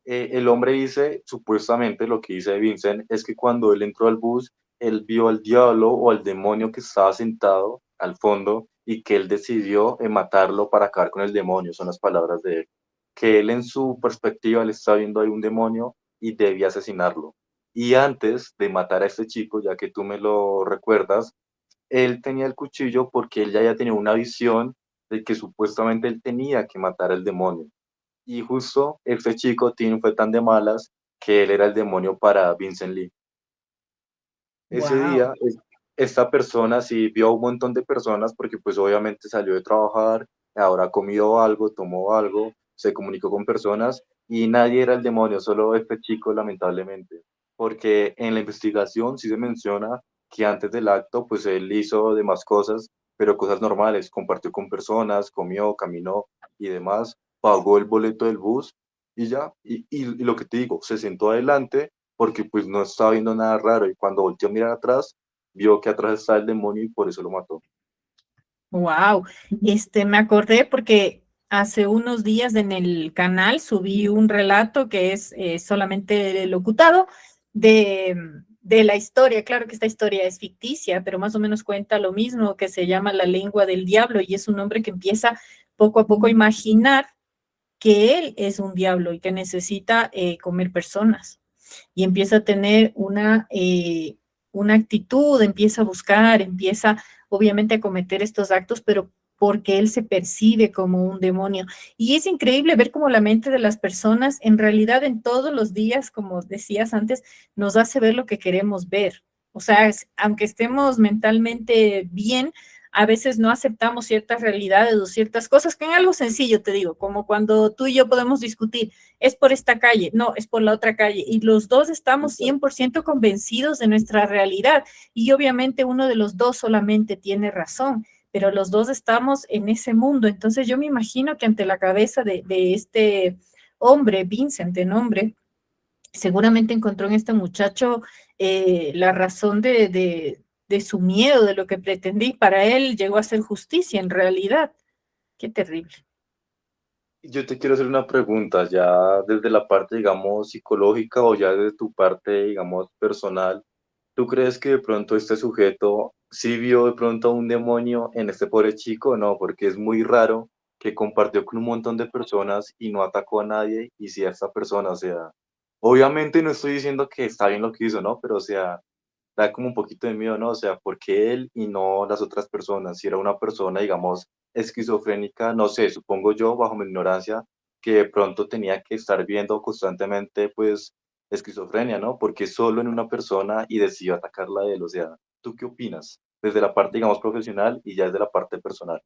El hombre dice, supuestamente lo que dice Vincent, es que cuando él entró al bus, él vio al diablo o al demonio que estaba sentado al fondo y que él decidió matarlo para acabar con el demonio, son las palabras de él. Que él en su perspectiva le está viendo ahí un demonio y debía asesinarlo. Y antes de matar a este chico, ya que tú me lo recuerdas, él tenía el cuchillo porque él ya tenía una visión de que supuestamente él tenía que matar al demonio. Y justo este chico, Tim, fue tan de malas que él era el demonio para Vincent Lee. Ese Wow. día, esta persona sí vio a un montón de personas porque pues obviamente salió de trabajar, ahora ha comido algo, tomó algo, se comunicó con personas y nadie era el demonio, solo este chico lamentablemente. Porque en la investigación sí se menciona que antes del acto pues él hizo demás cosas pero cosas normales, compartió con personas, comió, caminó y demás, pagó el boleto del bus y ya, y lo que te digo, se sentó adelante porque pues no estaba viendo nada raro y cuando volteó a mirar atrás, vio que atrás estaba el demonio y por eso lo mató. Wow, me acordé porque hace unos días en el canal subí un relato que es solamente locutado de la historia. Claro que esta historia es ficticia, pero más o menos cuenta lo mismo, que se llama La lengua del diablo y es un hombre que empieza poco a poco a imaginar que él es un diablo y que necesita comer personas y empieza a tener una actitud, empieza a buscar, empieza obviamente a cometer estos actos, pero porque él se percibe como un demonio. Y es increíble ver cómo la mente de las personas, en realidad en todos los días, como decías antes, nos hace ver lo que queremos ver. O sea, aunque estemos mentalmente bien, a veces no aceptamos ciertas realidades o ciertas cosas, que en algo sencillo te digo, como cuando tú y yo podemos discutir, es por esta calle, no, es por la otra calle, y los dos estamos 100% convencidos de nuestra realidad, y obviamente uno de los dos solamente tiene razón, pero los dos estamos en ese mundo. Entonces yo me imagino que ante la cabeza de este hombre, Vincent de nombre, seguramente encontró en este muchacho la razón de su miedo, de lo que pretendí. Para él llegó a ser justicia en realidad. Qué terrible. Yo te quiero hacer una pregunta, ya desde la parte, digamos, psicológica o ya desde tu parte, digamos, personal. ¿Tú crees que de pronto este sujeto sí vio de pronto un demonio en este pobre chico o no? Porque es muy raro que compartió con un montón de personas y no atacó a nadie y si a esta persona, o sea, obviamente no estoy diciendo que está bien lo que hizo, ¿no? Pero o sea, da como un poquito de miedo, ¿no? O sea, ¿por qué él y no las otras personas? Si era una persona, digamos, esquizofrénica, no sé, supongo yo, bajo mi ignorancia, que de pronto tenía que estar viendo constantemente, pues, esquizofrenia, ¿no? Porque solo en una persona y decidió atacarla a él. O sea, ¿tú qué opinas? Desde la parte, digamos, profesional y ya desde la parte personal.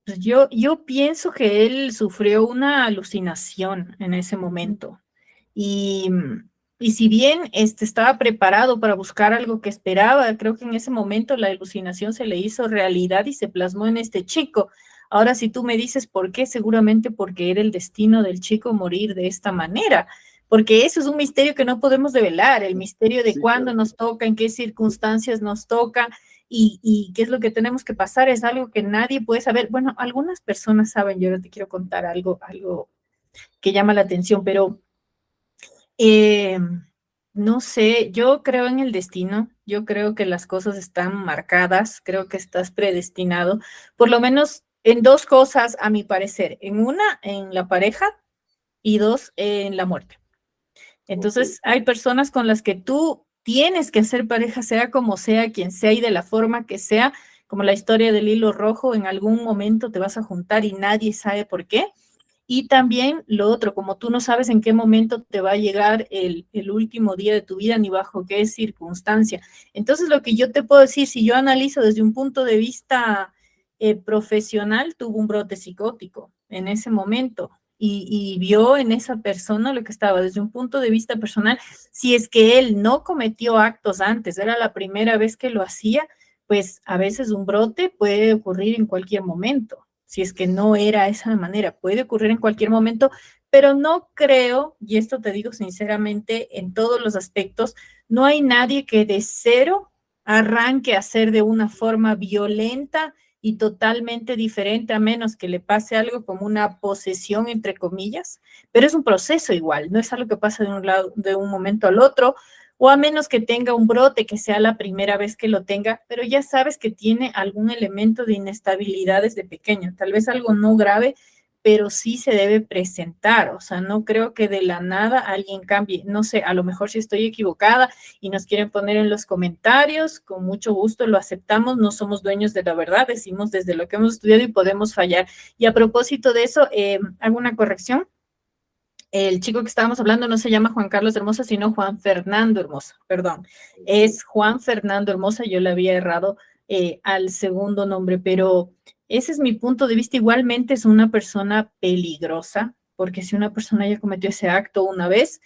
Pues yo pienso que él sufrió una alucinación en ese momento. Y, y si bien estaba preparado para buscar algo que esperaba, creo que en ese momento la alucinación se le hizo realidad y se plasmó en este chico. Ahora, si tú me dices por qué, seguramente porque era el destino del chico morir de esta manera, porque eso es un misterio que no podemos develar, el misterio de Sí, cuándo claro. nos toca, en qué circunstancias nos toca y qué es lo que tenemos que pasar, es algo que nadie puede saber. Bueno, algunas personas saben, yo ahora te quiero contar algo que llama la atención, pero eh, no sé, yo creo en el destino, yo creo que las cosas están marcadas, creo que estás predestinado, por lo menos en dos cosas, a mi parecer, en una, en la pareja y dos, en la muerte. Ok. Entonces, hay personas con las que tú tienes que hacer pareja, sea como sea, quien sea y de la forma que sea, como la historia del hilo rojo, en algún momento te vas a juntar y nadie sabe por qué. Y también lo otro, como tú no sabes en qué momento te va a llegar el último día de tu vida ni bajo qué circunstancia. Entonces, lo que yo te puedo decir, si yo analizo desde un punto de vista profesional, tuvo un brote psicótico en ese momento y vio en esa persona lo que estaba desde un punto de vista personal. Si es que él no cometió actos antes, era la primera vez que lo hacía, pues a veces un brote puede ocurrir en cualquier momento. Si es que no era esa manera, puede ocurrir en cualquier momento, pero no creo, y esto te digo sinceramente, en todos los aspectos, no hay nadie que de cero arranque a ser de una forma violenta y totalmente diferente, a menos que le pase algo como una posesión, entre comillas, pero es un proceso igual, no es algo que pasa de un lado, de un momento al otro, o a menos que tenga un brote, que sea la primera vez que lo tenga, pero ya sabes que tiene algún elemento de inestabilidad desde pequeño, tal vez algo no grave, pero sí se debe presentar, o sea, no creo que de la nada alguien cambie, no sé, a lo mejor si estoy equivocada y nos quieren poner en los comentarios, con mucho gusto lo aceptamos, no somos dueños de la verdad, decimos desde lo que hemos estudiado y podemos fallar. Y a propósito de eso, hago una corrección. El chico que estábamos hablando no se llama Juan Carlos Hermosa, sino Juan Fernando Hermosa, perdón. Es Juan Fernando Hermosa, yo le había errado al segundo nombre, pero ese es mi punto de vista. Igualmente es una persona peligrosa, porque si una persona ya cometió ese acto una vez,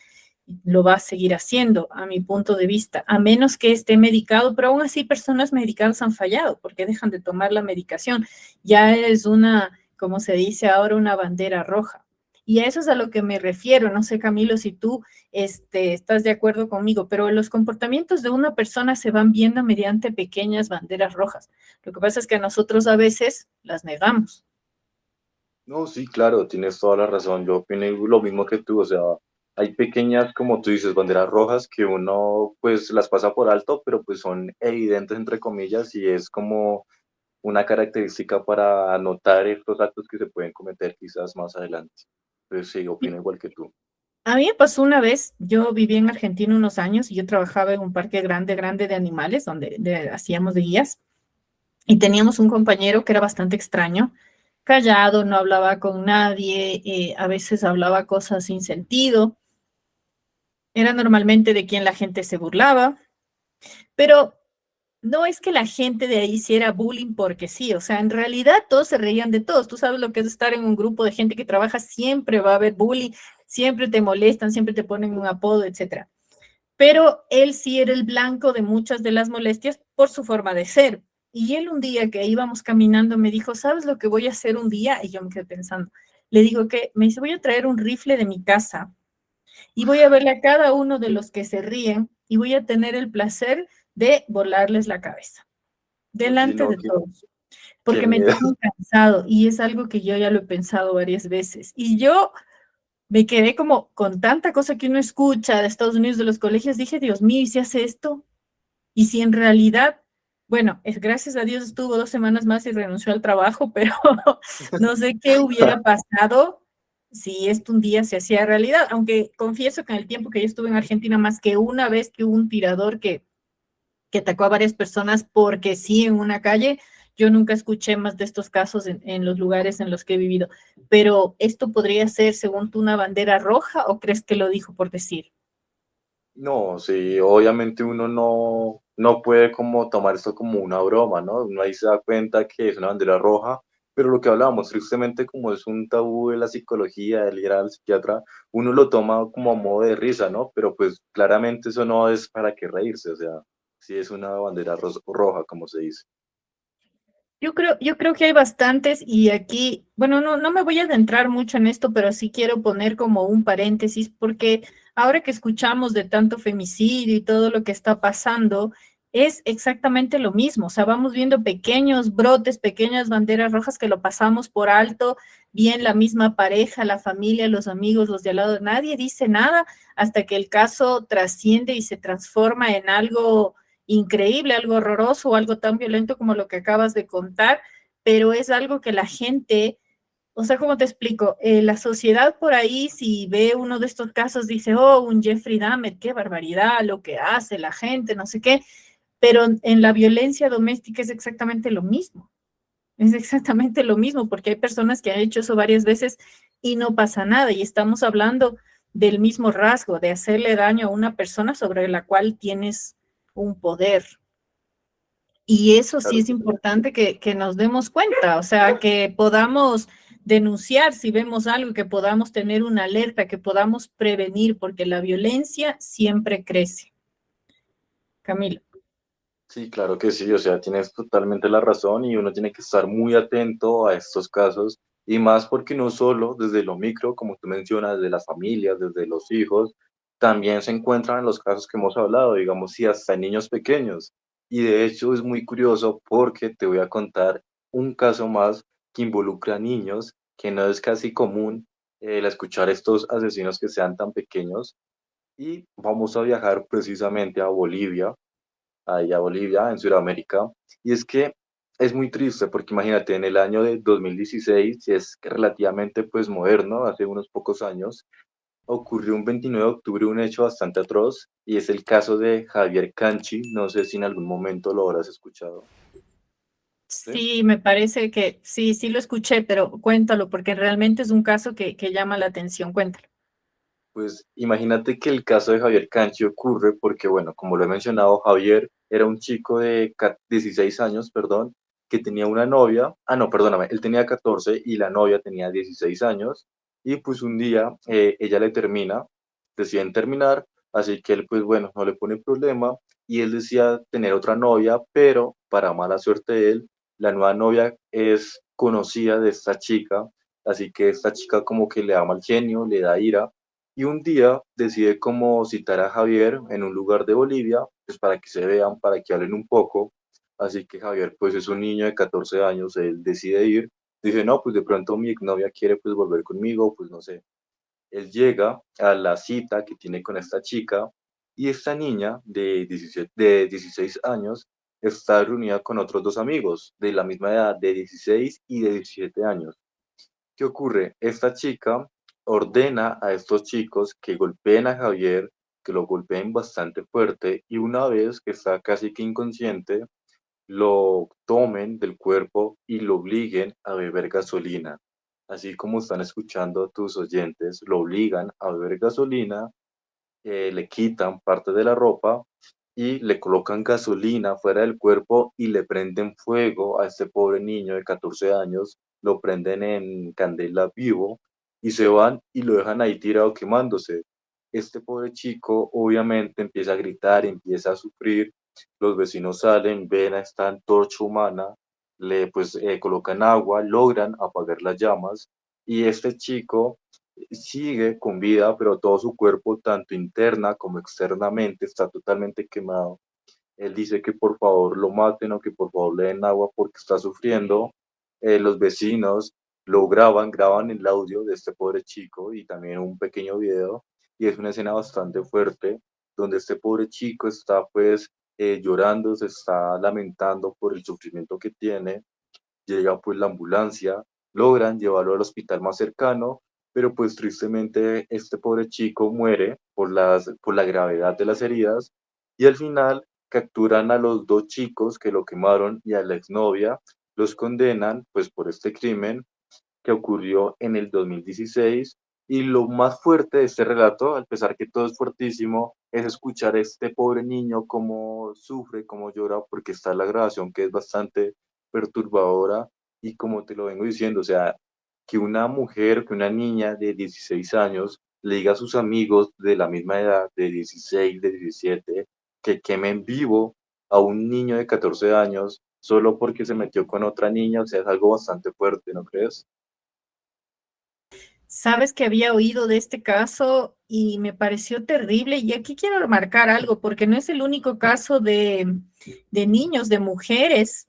lo va a seguir haciendo, a mi punto de vista, a menos que esté medicado, pero aún así personas medicadas han fallado porque dejan de tomar la medicación. Ya es una, como se dice ahora, una bandera roja. Y a eso es a lo que me refiero. No sé, Camilo, si tú estás de acuerdo conmigo, pero los comportamientos de una persona se van viendo mediante pequeñas banderas rojas. Lo que pasa es que nosotros a veces las negamos. No, sí, claro, tienes toda la razón. Yo opino lo mismo que tú. O sea, hay pequeñas, como tú dices, banderas rojas que uno pues las pasa por alto, pero pues son evidentes entre comillas y es como una característica para notar estos actos que se pueden cometer quizás más adelante. Pues sí, opino igual que tú. A mí me pasó una vez, yo viví en Argentina unos años y yo trabajaba en un parque grande, grande de animales donde hacíamos de guías y teníamos un compañero que era bastante extraño, callado, no hablaba con nadie, a veces hablaba cosas sin sentido, era normalmente de quien la gente se burlaba, pero no es que la gente de ahí hiciera bullying porque sí, o sea, en realidad todos se reían de todos. Tú sabes lo que es estar en un grupo de gente que trabaja, siempre va a haber bullying, siempre te molestan, siempre te ponen un apodo, etcétera. Pero él sí era el blanco de muchas de las molestias por su forma de ser. Y él un día que íbamos caminando me dijo, ¿sabes lo que voy a hacer un día? Y yo me quedé pensando. Le digo que me dice, voy a traer un rifle de mi casa y voy a verle a cada uno de los que se ríen y voy a tener el placer de volarles la cabeza Oye, delante no, de todos, qué porque me miedo. tienen cansado y es algo que yo ya lo he pensado varias veces. Y yo me quedé como con tanta cosa que uno escucha de Estados Unidos, de los colegios, dije, Dios mío, ¿y si hace esto? Y si en realidad, bueno, gracias a Dios estuvo 2 semanas más y renunció al trabajo, pero no sé qué hubiera pasado si esto un día se hacía realidad, aunque confieso que en el tiempo que yo estuve en Argentina, más que una vez que hubo un tirador que atacó a varias personas porque sí en una calle, yo nunca escuché más de estos casos en los lugares en los que he vivido. Pero ¿esto podría ser, según tú, una bandera roja o crees que lo dijo por decir? No, sí, obviamente uno no puede como tomar esto como una broma, ¿no? Uno ahí se da cuenta que es una bandera roja, pero lo que hablábamos, tristemente como es un tabú de la psicología, del ir al psiquiatra, uno lo toma como a modo de risa, ¿no? Pero pues claramente eso no es para qué reírse, o sea, sí es una bandera roja, como se dice. Yo creo que hay bastantes y aquí, bueno, no me voy a adentrar mucho en esto, pero sí quiero poner como un paréntesis porque ahora que escuchamos de tanto femicidio y todo lo que está pasando, es exactamente lo mismo. O sea, vamos viendo pequeños brotes, pequeñas banderas rojas que lo pasamos por alto, bien la misma pareja, la familia, los amigos, los de al lado, nadie dice nada hasta que el caso trasciende y se transforma en algo increíble, algo horroroso o algo tan violento como lo que acabas de contar, pero es algo que la gente, o sea, ¿cómo te explico? La sociedad por ahí, si ve uno de estos casos, dice, oh, un Jeffrey Dahmer, qué barbaridad lo que hace la gente, no sé qué, pero en la violencia doméstica es exactamente lo mismo. Es exactamente lo mismo, porque hay personas que han hecho eso varias veces y no pasa nada. Y estamos hablando del mismo rasgo, de hacerle daño a una persona sobre la cual tienes un poder. Y eso sí Claro es que sí. importante que nos demos cuenta, o sea, que podamos denunciar si vemos algo, que podamos tener una alerta, que podamos prevenir, porque la violencia siempre crece. Camilo. Sí, claro que sí, o sea, tienes totalmente la razón y uno tiene que estar muy atento a estos casos y más porque no solo desde lo micro, como tú mencionas, de las familias, desde los hijos, también se encuentran en los casos que hemos hablado, digamos, y hasta en niños pequeños. Y de hecho es muy curioso porque te voy a contar un caso más que involucra a niños, que no es casi común el escuchar estos asesinos que sean tan pequeños. Y vamos a viajar precisamente a Bolivia allá a Bolivia, en Sudamérica. Y es que es muy triste porque imagínate, en el año de 2016, y es relativamente pues moderno, hace unos pocos años, ocurrió un 29 de octubre un hecho bastante atroz y es el caso de Javier Canchi. No sé si en algún momento lo habrás escuchado. ¿Sí? Sí, me parece que sí, sí lo escuché, pero cuéntalo, porque realmente es un caso que llama la atención. Cuéntalo. Pues imagínate que el caso de Javier Canchi ocurre porque, bueno, como lo he mencionado, Javier era un chico de 16 años, perdón, que tenía una novia, no, perdóname, él tenía 14 y la novia tenía 16 años, y pues un día ella le termina deciden terminar, así que él pues bueno, no le pone problema y él decía tener otra novia, pero para mala suerte de él, la nueva novia es conocida de esta chica, así que esta chica como que le da mal genio, le da ira y un día decide como citar a Javier en un lugar de Bolivia, pues para que se vean, para que hablen un poco. Así que Javier, pues es un niño de 14 años, él decide ir, dice, no, pues de pronto mi exnovia quiere pues volver conmigo, pues no sé. Él llega a la cita que tiene con esta chica y esta niña de 17, de 16 años está reunida con otros dos amigos de la misma edad, de 16 y de 17 años. ¿Qué ocurre? Esta chica ordena a estos chicos que golpeen a Javier, que lo golpeen bastante fuerte y una vez que está casi que inconsciente, lo tomen del cuerpo y lo obliguen a beber gasolina. Así como están escuchando tus oyentes, lo obligan a beber gasolina, le quitan parte de la ropa y le colocan gasolina fuera del cuerpo y le prenden fuego a este pobre niño de 14 años, lo prenden en candela vivo y se van y lo dejan ahí tirado quemándose. Este pobre chico obviamente empieza a gritar, empieza a sufrir, los vecinos salen, ven a esta antorcha humana, le pues colocan agua, logran apagar las llamas y este chico sigue con vida, pero todo su cuerpo, tanto interna como externamente, está totalmente quemado. Él dice que por favor lo maten o que por favor le den agua porque está sufriendo. Los vecinos lo graban, graban el audio de este pobre chico y también un pequeño video. Y es una escena bastante fuerte donde este pobre chico está pues llorando, se está lamentando por el sufrimiento que tiene. Llega pues la ambulancia, logran llevarlo al hospital más cercano, pero pues tristemente este pobre chico muere por la gravedad de las heridas y al final capturan a los dos chicos que lo quemaron y a la exnovia, los condenan pues por este crimen que ocurrió en el 2016. Y lo más fuerte de este relato, al pesar que todo es fuertísimo, es escuchar a este pobre niño cómo sufre, cómo llora, porque está la grabación que es bastante perturbadora. Y como te lo vengo diciendo, o sea, que una mujer, que una niña de 16 años le diga a sus amigos de la misma edad, de 16, de 17, que quemen vivo a un niño de 14 años solo porque se metió con otra niña, o sea, es algo bastante fuerte, ¿no crees? Sabes que había oído de este caso y me pareció terrible. Y aquí quiero remarcar algo, porque no es el único caso de niños, de mujeres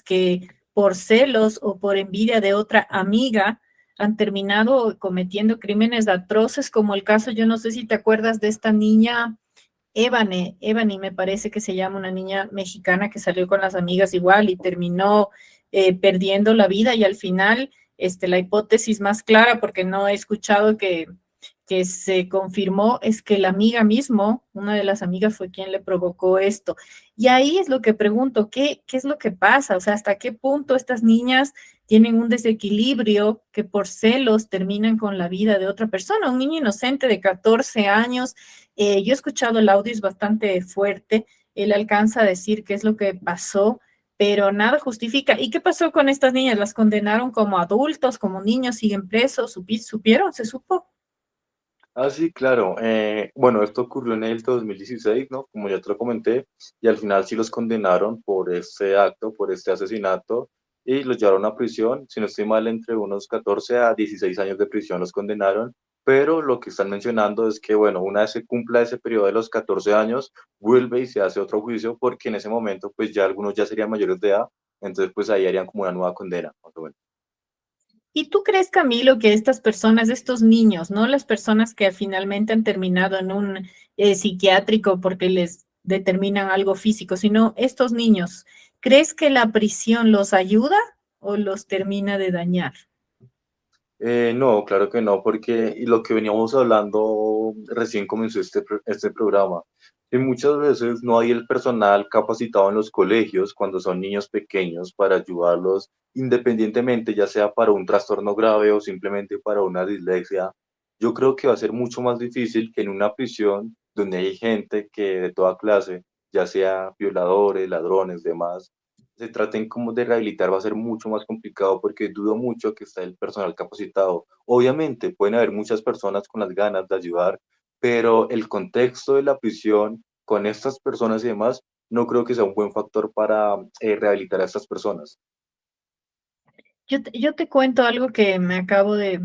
que por celos o por envidia de otra amiga han terminado cometiendo crímenes atroces, como el caso, yo no sé si te acuerdas de esta niña, Evany me parece que se llama, una niña mexicana que salió con las amigas igual y terminó perdiendo la vida y al final la hipótesis más clara, porque no he escuchado que se confirmó, es que la amiga mismo, una de las amigas fue quien le provocó esto. Y ahí es lo que pregunto, ¿qué es lo que pasa? O sea, ¿hasta qué punto estas niñas tienen un desequilibrio que por celos terminan con la vida de otra persona? Un niño inocente de 14 años, yo he escuchado el audio, es bastante fuerte, él alcanza a decir qué es lo que pasó, pero nada justifica. ¿Y qué pasó con estas niñas? ¿Las condenaron como adultos, como niños, siguen presos? ¿Supieron? ¿Se supo? Ah, sí, claro. Bueno, esto ocurrió en el 2016, ¿no? Como ya te lo comenté, y al final sí los condenaron por este acto, por este asesinato, y los llevaron a prisión, si no estoy mal, entre unos 14 a 16 años de prisión los condenaron, pero lo que están mencionando es que, bueno, una vez se cumpla ese periodo de los 14 años, vuelve y se hace otro juicio, porque en ese momento, pues ya algunos ya serían mayores de edad, entonces pues ahí harían como una nueva condena, más o menos. ¿Y tú crees, Camilo, que estas personas, estos niños, no las personas que finalmente han terminado en un psiquiátrico porque les determinan algo físico, sino estos niños, ¿crees que la prisión los ayuda o los termina de dañar? No, claro que no, porque y lo que veníamos hablando recién comenzó este programa, que muchas veces no hay el personal capacitado en los colegios cuando son niños pequeños para ayudarlos independientemente, ya sea para un trastorno grave o simplemente para una dislexia. Yo creo que va a ser mucho más difícil que en una prisión donde hay gente que de toda clase, ya sea violadores, ladrones, demás se traten como de rehabilitar va a ser mucho más complicado porque dudo mucho que está el personal capacitado. Obviamente pueden haber muchas personas con las ganas de ayudar, pero el contexto de la prisión con estas personas y demás, no creo que sea un buen factor para rehabilitar a estas personas. Yo te cuento algo que me acabo de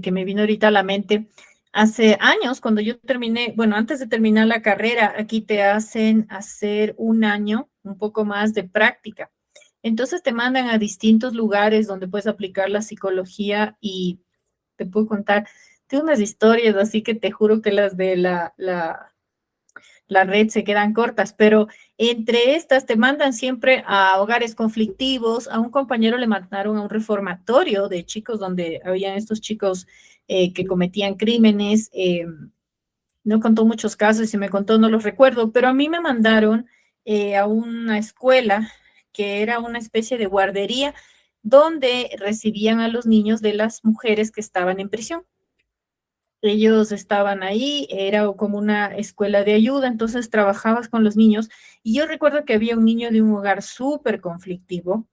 que me vino ahorita a la mente. Hace años, cuando yo terminé, bueno, antes de terminar la carrera, aquí te hacen hacer un año, un poco más de práctica. Entonces te mandan a distintos lugares donde puedes aplicar la psicología y te puedo contar, tengo unas historias, así que te juro que las de la red se quedan cortas, pero entre estas te mandan siempre a hogares conflictivos. A un compañero le mandaron a un reformatorio de chicos donde habían estos chicos que cometían crímenes. No contó muchos casos y si me contó no los recuerdo, pero a mí me mandaron a una escuela que era una especie de guardería donde recibían a los niños de las mujeres que estaban en prisión. Ellos estaban ahí, era como una escuela de ayuda, entonces trabajabas con los niños. Y yo recuerdo que había un niño de un hogar súper conflictivo,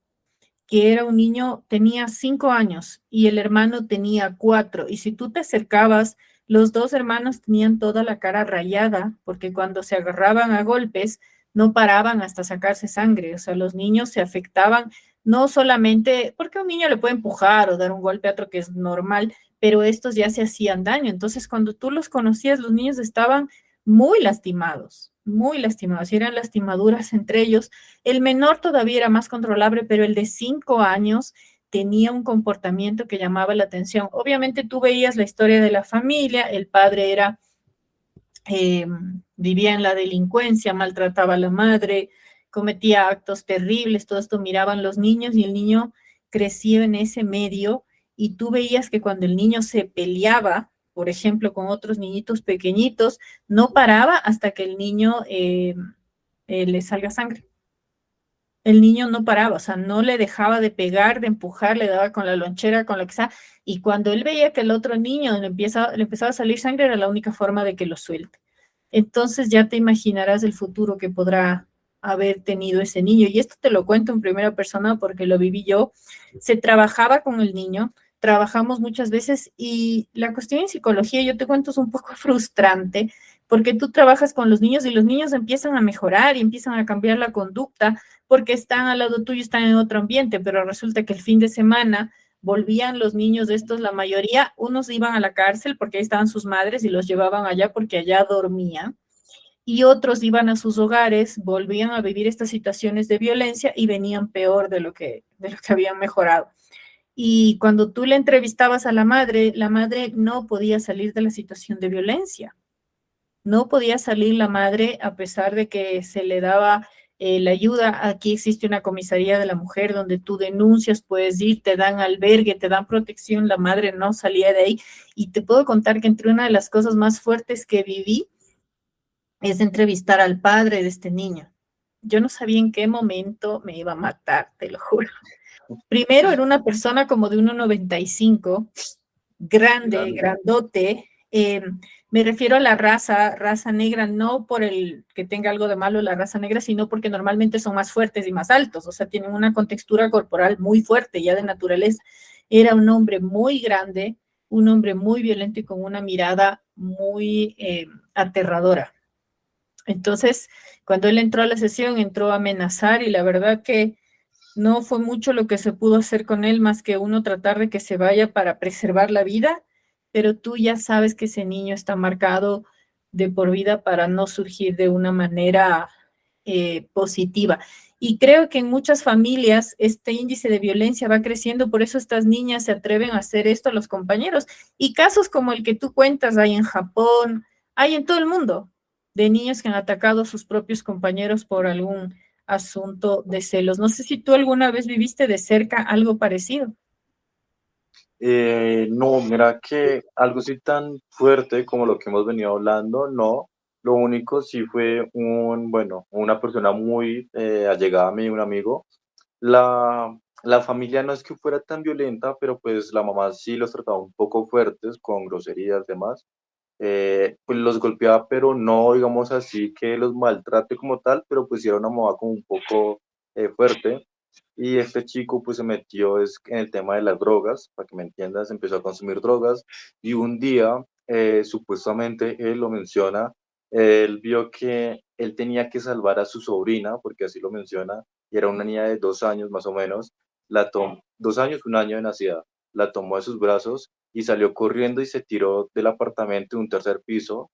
que era un niño, tenía 5 años y el hermano tenía 4. Y si tú te acercabas, los dos hermanos tenían toda la cara rayada, porque cuando se agarraban a golpes, no paraban hasta sacarse sangre. O sea, los niños se afectaban no solamente porque a un niño le puede empujar o dar un golpe a otro que es normal, pero estos ya se hacían daño. Entonces, cuando tú los conocías, los niños estaban muy lastimados, y eran lastimaduras entre ellos. El menor todavía era más controlable, pero el de 5 años tenía un comportamiento que llamaba la atención. Obviamente tú veías la historia de la familia, el padre era, eh, vivía en la delincuencia, maltrataba a la madre, cometía actos terribles, todo esto miraban los niños y el niño crecía en ese medio y tú veías que cuando el niño se peleaba, por ejemplo, con otros niñitos pequeñitos, no paraba hasta que el niño le salga sangre. El niño no paraba, o sea, no le dejaba de pegar, de empujar, le daba con la lonchera, con lo que sea, y cuando él veía que el otro niño le empezaba a salir sangre, era la única forma de que lo suelte. Entonces ya te imaginarás el futuro que podrá haber tenido ese niño. Y esto te lo cuento en primera persona porque lo viví yo. Se trabajaba con el niño, trabajamos muchas veces y la cuestión en psicología, yo te cuento, es un poco frustrante porque tú trabajas con los niños y los niños empiezan a mejorar y empiezan a cambiar la conducta porque están al lado tuyo, están en otro ambiente, pero resulta que el fin de semana volvían los niños de estos, la mayoría, unos iban a la cárcel porque ahí estaban sus madres y los llevaban allá porque allá dormían, y otros iban a sus hogares, volvían a vivir estas situaciones de violencia y venían peor de lo que habían mejorado. Y cuando tú le entrevistabas a la madre no podía salir de la situación de violencia. No podía salir la madre a pesar de que se le daba la ayuda. Aquí existe una comisaría de la mujer donde tú denuncias, puedes ir, te dan albergue, te dan protección. La madre no salía de ahí. Y te puedo contar que entre una de las cosas más fuertes que viví es entrevistar al padre de este niño. Yo no sabía en qué momento me iba a matar, te lo juro. Primero era una persona como de 1,95, grande, Grande. grandote. Me refiero a la raza negra, no por el que tenga algo de malo la raza negra, sino porque normalmente son más fuertes y más altos, o sea, tienen una contextura corporal muy fuerte, ya de naturaleza. Era un hombre muy grande, un hombre muy violento y con una mirada muy aterradora. Entonces, cuando él entró a la sesión, entró a amenazar y la verdad que no fue mucho lo que se pudo hacer con él, más que uno tratar de que se vaya para preservar la vida, pero tú ya sabes que ese niño está marcado de por vida para no surgir de una manera positiva. Y creo que en muchas familias este índice de violencia va creciendo, por eso estas niñas se atreven a hacer esto a los compañeros. Y casos como el que tú cuentas hay en Japón, hay en todo el mundo, de niños que han atacado a sus propios compañeros por algún asunto de celos. No sé si tú alguna vez viviste de cerca algo parecido. No, mira que algo así tan fuerte como lo que hemos venido hablando, no. Lo único sí fue bueno, una persona muy allegada a mí, un amigo. La familia no es que fuera tan violenta, pero pues la mamá sí los trataba un poco fuertes, con groserías, demás. Pues los golpeaba, pero no, digamos así, que los maltrate como tal, pero pues sí era una mamá como un poco fuerte. Y este chico pues se metió en el tema de las drogas, para que me entiendas, empezó a consumir drogas y un día supuestamente él lo menciona, él vio que él tenía que salvar a su sobrina, porque así lo menciona, y era una niña de 2 años más o menos, 2 años, un año de nacida, la tomó de sus brazos y salió corriendo y se tiró del apartamento de un tercer piso,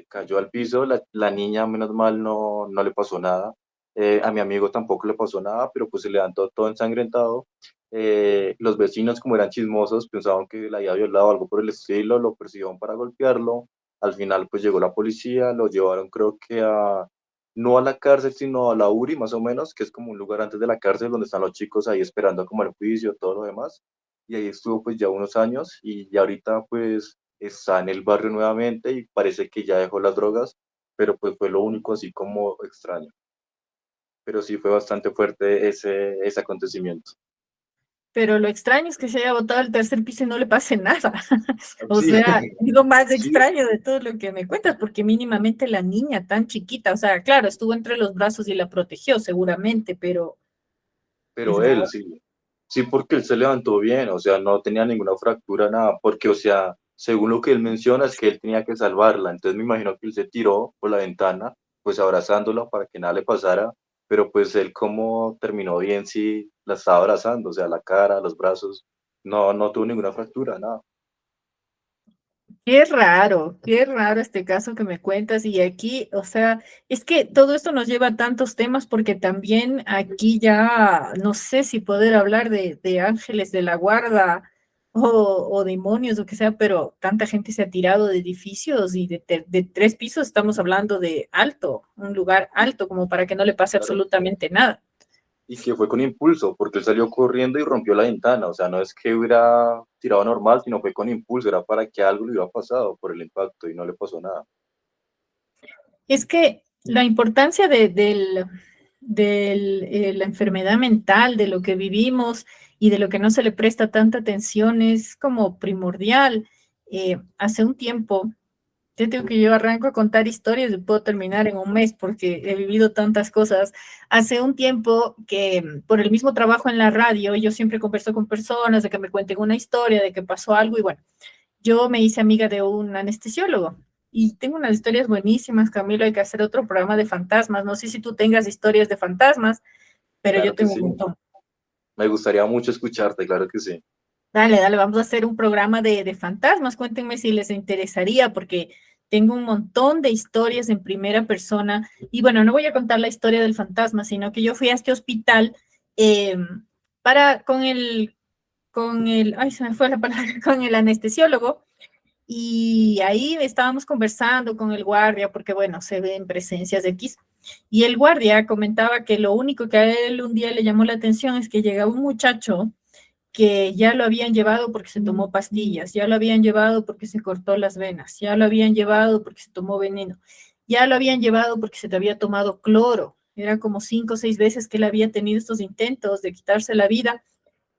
cayó al piso, la niña menos mal no le pasó nada, a mi amigo tampoco le pasó nada, pero pues se levantó todo ensangrentado. Los vecinos, como eran chismosos, pensaban que la había violado o algo por el estilo, lo persiguieron para golpearlo. Al final, pues llegó la policía, lo llevaron, creo que no a la cárcel, sino a la URI, más o menos, que es como un lugar antes de la cárcel donde están los chicos ahí esperando como el juicio, todo lo demás. Y ahí estuvo pues ya unos años y ya ahorita pues está en el barrio nuevamente y parece que ya dejó las drogas, pero pues fue lo único así como extraño. Pero sí fue bastante fuerte ese acontecimiento. Pero lo extraño es que se haya botado al tercer piso y no le pase nada. O Sí, sea, es lo más sí, extraño de todo lo que me cuentas, porque mínimamente la niña tan chiquita, o sea, claro, estuvo entre los brazos y la protegió seguramente, pero es pero él grave. sí, sí, porque él se levantó bien, o sea, no tenía ninguna fractura, nada, porque, o sea, según lo que él menciona es que él tenía que salvarla, entonces me imagino que él se tiró por la ventana, pues abrazándola para que nada le pasara, pero pues él como terminó bien, sí, la estaba abrazando, o sea, la cara, los brazos, no tuvo ninguna fractura, nada. Qué raro este caso que me cuentas. Y aquí, o sea, es que todo esto nos lleva a tantos temas porque también aquí ya no sé si poder hablar de ángeles de la guarda o demonios o que sea, pero tanta gente se ha tirado de edificios y de 3 pisos estamos hablando de alto, un lugar alto como para que no le pase Claro. absolutamente nada. Y que fue con impulso, porque él salió corriendo y rompió la ventana, o sea, no es que hubiera tirado normal, sino fue con impulso, era para que algo le hubiera pasado por el impacto y no le pasó nada. Es que la importancia la enfermedad mental, de lo que vivimos y de lo que no se le presta tanta atención es como primordial. Hace un tiempo, te digo que yo arranco a contar historias y puedo terminar en un mes porque he vivido tantas cosas. Hace un tiempo que por el mismo trabajo en la radio, yo siempre converso con personas de que me cuenten una historia, de que pasó algo y bueno, yo me hice amiga de un anestesiólogo y tengo unas historias buenísimas, Camilo, hay que hacer otro programa de fantasmas. No sé si tú tengas historias de fantasmas, pero yo Claro que tengo un sí. montón. Me gustaría mucho escucharte, claro que sí. Dale, dale, vamos a hacer un programa de fantasmas. Cuéntenme si les interesaría, porque tengo un montón de historias en primera persona. Y bueno, no voy a contar la historia del fantasma, sino que yo fui a este hospital eh, ay, se me fue la palabra, con el anestesiólogo. Y ahí estábamos conversando con el guardia, porque bueno, se ven presencias de X. Y el guardia comentaba que lo único que a él un día le llamó la atención es que llegaba un muchacho que ya lo habían llevado porque se tomó pastillas, ya lo habían llevado porque se cortó las venas, ya lo habían llevado porque se tomó veneno, ya lo habían llevado porque se te había tomado cloro. Era como 5 o 6 veces que él había tenido estos intentos de quitarse la vida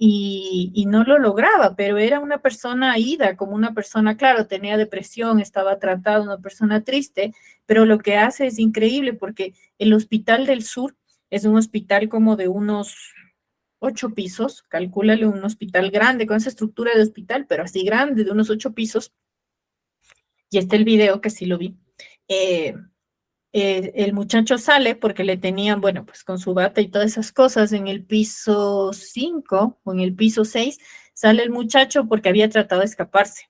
y no lo lograba, pero era una persona ida, como una persona, claro, tenía depresión, estaba tratado, una persona triste, pero lo que hace es increíble porque el Hospital del Sur es un hospital como de unos 8 pisos, calcúlale un hospital grande, con esa estructura de hospital, pero así grande, de unos 8 pisos, y está el video que sí lo vi. Eh, el muchacho sale porque le tenían, bueno, pues con su bata y todas esas cosas en el piso 5 o en el piso 6, sale el muchacho porque había tratado de escaparse.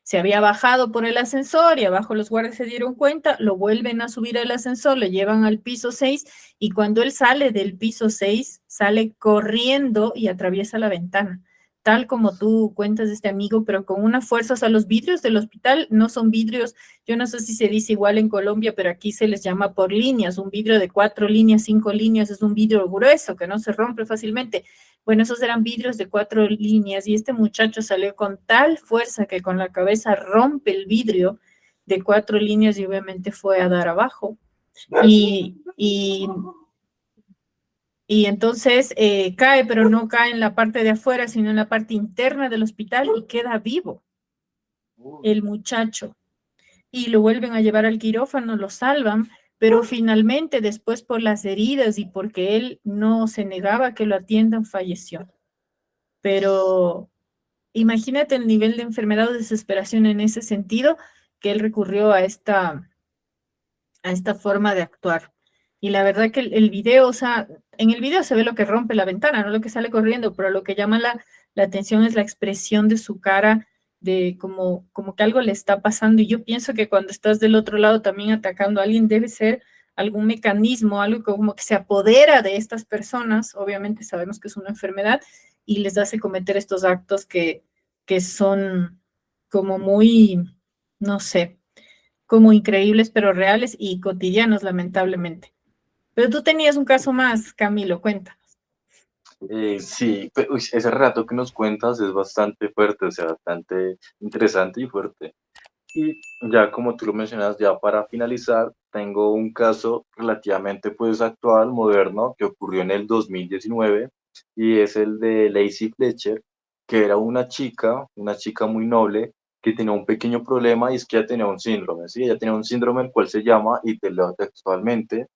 Se había bajado por el ascensor y abajo los guardias se dieron cuenta, lo vuelven a subir al ascensor, le llevan al piso 6 y cuando él sale del piso 6 sale corriendo y atraviesa la ventana, tal como tú cuentas de este amigo, pero con una fuerza. O sea, los vidrios del hospital no son vidrios, yo no sé si se dice igual en Colombia, pero aquí se les llama por líneas, un vidrio de 4 líneas, 5 líneas, es un vidrio grueso que no se rompe fácilmente. Bueno, esos eran vidrios de 4 líneas y este muchacho salió con tal fuerza que con la cabeza rompe el vidrio de 4 líneas y obviamente fue a dar abajo. Y, y, y entonces cae, pero no cae en la parte de afuera, sino en la parte interna del hospital y queda vivo Uy, el muchacho. Y lo vuelven a llevar al quirófano, lo salvan, pero finalmente después por las heridas y porque él no se negaba a que lo atiendan, falleció. Pero imagínate el nivel de enfermedad o desesperación en ese sentido que él recurrió a esta forma de actuar. Y la verdad que el video, o sea, en el video se ve lo que rompe la ventana, no lo que sale corriendo, pero lo que llama la atención es la expresión de su cara, de como que algo le está pasando. Y yo pienso que cuando estás del otro lado también atacando a alguien, debe ser algún mecanismo, algo como que se apodera de estas personas. Obviamente sabemos que es una enfermedad y les hace cometer estos actos que son como muy, no sé, como increíbles pero reales y cotidianos, lamentablemente. Pero tú tenías un caso más, Camilo, cuenta. Sí, uy, ese relato que nos cuentas es bastante fuerte, o sea, bastante interesante y fuerte. Y ya como tú lo mencionas, ya para finalizar, tengo un caso relativamente pues actual, moderno, que ocurrió en el 2019 y es el de Lacey Fletcher, que era una chica muy noble que tenía un pequeño problema y es que ella tenía un síndrome, ¿sí? Ella tenía un síndrome el cual se llama, y te leo textualmente,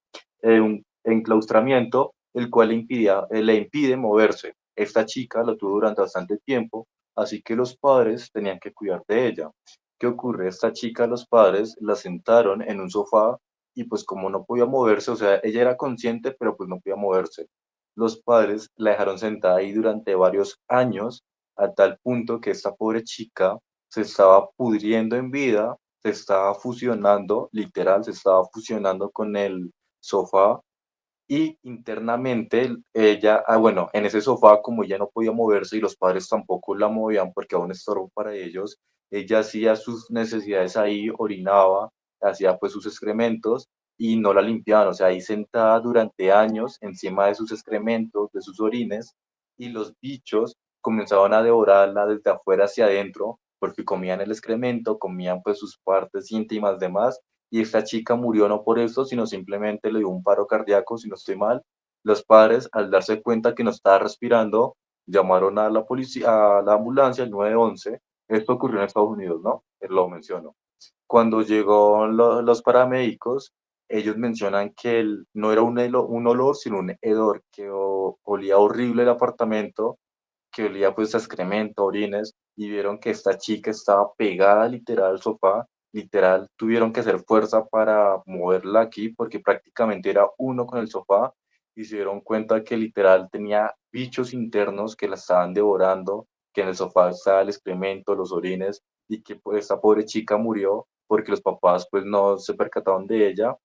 un enclaustramiento, el cual le impide moverse. Esta chica lo tuvo durante bastante tiempo, así que los padres tenían que cuidar de ella. ¿Qué ocurre? Esta chica, los padres la sentaron en un sofá y pues como no podía moverse, o sea, ella era consciente, pero pues no podía moverse. Los padres la dejaron sentada ahí durante varios años, a tal punto que esta pobre chica se estaba pudriendo en vida, se estaba fusionando, literal, se estaba fusionando con el sofá y internamente ella, bueno, en ese sofá, como ella no podía moverse y los padres tampoco la movían porque aún estorbo para ellos, ella hacía sus necesidades ahí, orinaba, hacía pues sus excrementos y no la limpiaban, o sea, ahí sentada durante años encima de sus excrementos, de sus orines, y los bichos comenzaban a devorarla desde afuera hacia adentro porque comían el excremento, comían pues sus partes íntimas demás y esta chica murió no por eso, sino simplemente le dio un paro cardíaco, si no estoy mal. Los padres, al darse cuenta que no estaba respirando, llamaron a la policía, a la ambulancia, el 911. Esto ocurrió en Estados Unidos, ¿no? Lo menciono. Cuando llegó los paramédicos, ellos mencionan que no era un olor, sino un hedor, que olía horrible el apartamento, que olía pues a excremento, orines, y vieron que esta chica estaba pegada literal al sofá, literal, tuvieron que hacer fuerza para moverla aquí porque prácticamente era uno con el sofá y se dieron cuenta que literal tenía bichos internos que la estaban devorando, que en el sofá estaba el excremento, los orines y que pues esta pobre chica murió porque los papás pues no se percataron de ella,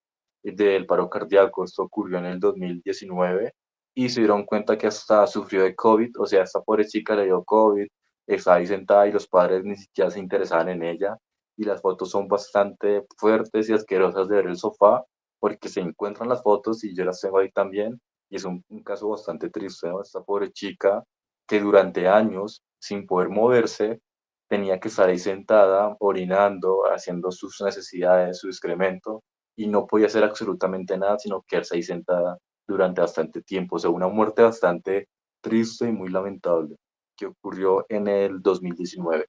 del paro cardíaco. Esto ocurrió en el 2019 y se dieron cuenta que hasta sufrió de COVID, o sea, esta pobre chica le dio COVID, está ahí sentada y los padres ni siquiera se interesaban en ella y las fotos son bastante fuertes y asquerosas de ver el sofá porque se encuentran las fotos y yo las tengo ahí también y es un caso bastante triste, ¿no? Esta pobre chica que durante años sin poder moverse tenía que estar ahí sentada, orinando, haciendo sus necesidades, su excremento y no podía hacer absolutamente nada sino quedarse ahí sentada durante bastante tiempo. O sea, una muerte bastante triste y muy lamentable que ocurrió en el 2019.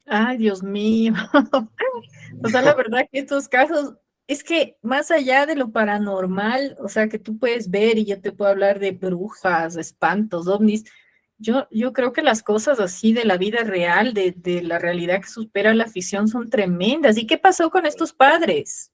Ay, Dios mío. O sea, la verdad que estos casos, es que más allá de lo paranormal, o sea, que tú puedes ver y yo te puedo hablar de brujas, espantos, ovnis, yo creo que las cosas así de la vida real, de la realidad que supera la ficción son tremendas. ¿Y qué pasó con estos padres?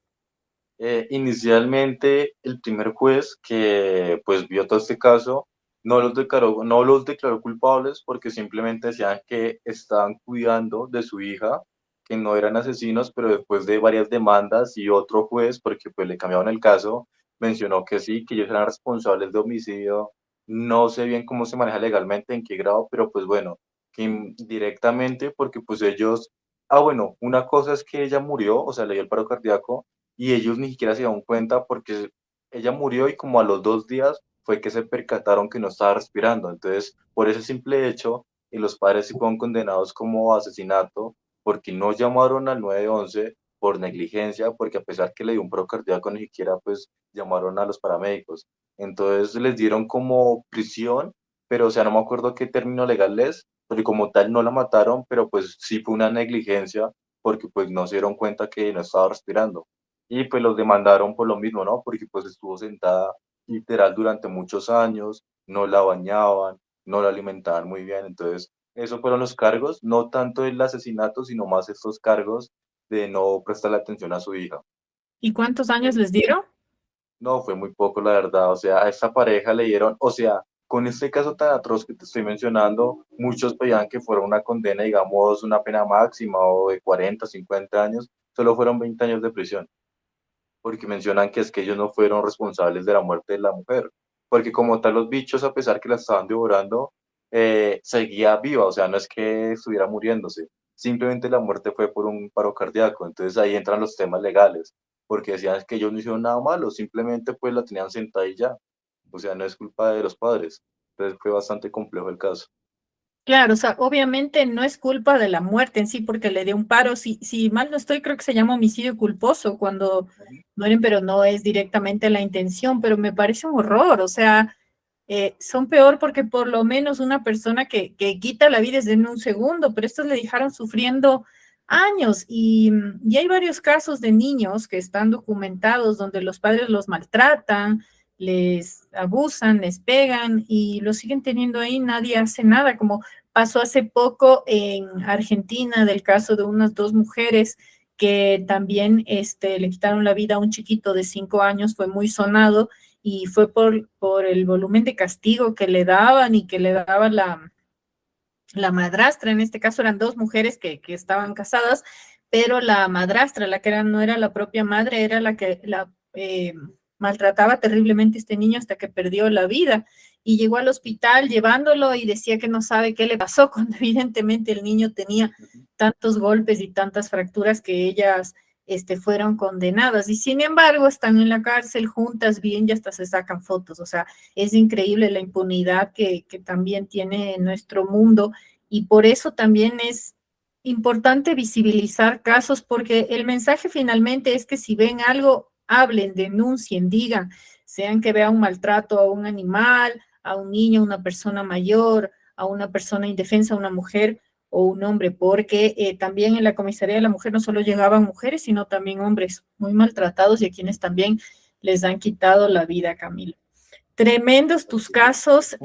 Inicialmente, el primer juez que pues vio todo este caso no los declaró culpables porque simplemente decían que estaban cuidando de su hija, que no eran asesinos, pero después de varias demandas y otro juez, porque pues le cambiaron el caso, mencionó que sí, que ellos eran responsables de homicidio. No sé bien cómo se maneja legalmente, en qué grado, pero pues bueno, que directamente porque pues ellos, bueno, una cosa es que ella murió, o sea, le dio el paro cardíaco y ellos ni siquiera se dieron cuenta porque ella murió y como a los 2 días fue que se percataron que no estaba respirando. Entonces, por ese simple hecho, y los padres sí fueron condenados como asesinato porque no llamaron al 911 por negligencia, porque a pesar que le dio un paro cardíaco, ni siquiera pues llamaron a los paramédicos. Entonces les dieron como prisión, pero o sea, no me acuerdo qué término legal es, porque como tal no la mataron, pero pues sí fue una negligencia porque pues no se dieron cuenta que no estaba respirando y pues los demandaron por lo mismo, ¿no? Porque pues estuvo sentada literal durante muchos años, no la bañaban, no la alimentaban muy bien. Entonces, esos fueron los cargos, no tanto el asesinato, sino más estos cargos de no prestarle atención a su hija. ¿Y cuántos años les dieron? No, fue muy poco, la verdad. O sea, a esta pareja le dieron, o sea, con este caso tan atroz que te estoy mencionando, muchos pedían que fuera una condena, digamos, una pena máxima o de 40, 50 años, solo fueron 20 años de prisión, porque mencionan que es que ellos no fueron responsables de la muerte de la mujer, porque como tal los bichos, a pesar que la estaban devorando, seguía viva, o sea, no es que estuviera muriéndose, simplemente la muerte fue por un paro cardíaco, entonces ahí entran los temas legales, porque decían que ellos no hicieron nada malo, simplemente pues la tenían sentada y ya, o sea, no es culpa de los padres, entonces fue bastante complejo el caso. Claro, o sea, obviamente no es culpa de la muerte en sí porque le dio un paro. Si mal no estoy, creo que se llama homicidio culposo cuando mueren, pero no es directamente la intención, pero me parece un horror. O sea, son peor porque por lo menos una persona que quita la vida es en un segundo, pero estos le dejaron sufriendo años y hay varios casos de niños que están documentados donde los padres los maltratan, les abusan, les pegan y los siguen teniendo ahí, nadie hace nada, como pasó hace poco en Argentina del caso de unas dos mujeres que también le quitaron la vida a un chiquito de 5 años, fue muy sonado y fue por el volumen de castigo que le daban y que le daba la madrastra. En este caso eran dos mujeres que estaban casadas, pero la madrastra, la que era, no era la propia madre, era la que maltrataba terriblemente a este niño hasta que perdió la vida. Y llegó al hospital llevándolo y decía que no sabe qué le pasó, cuando evidentemente el niño tenía tantos golpes y tantas fracturas que ellas fueron condenadas. Y sin embargo, están en la cárcel juntas bien y hasta se sacan fotos. O sea, es increíble la impunidad que también tiene nuestro mundo y por eso también es importante visibilizar casos porque el mensaje finalmente es que si ven algo, hablen, denuncien, digan, sean que vean un maltrato a un animal, a un niño, a una persona mayor, a una persona indefensa, a una mujer o un hombre, porque también en la comisaría de la mujer no solo llegaban mujeres, sino también hombres muy maltratados y a quienes también les han quitado la vida, Camilo. Tremendos tus casos.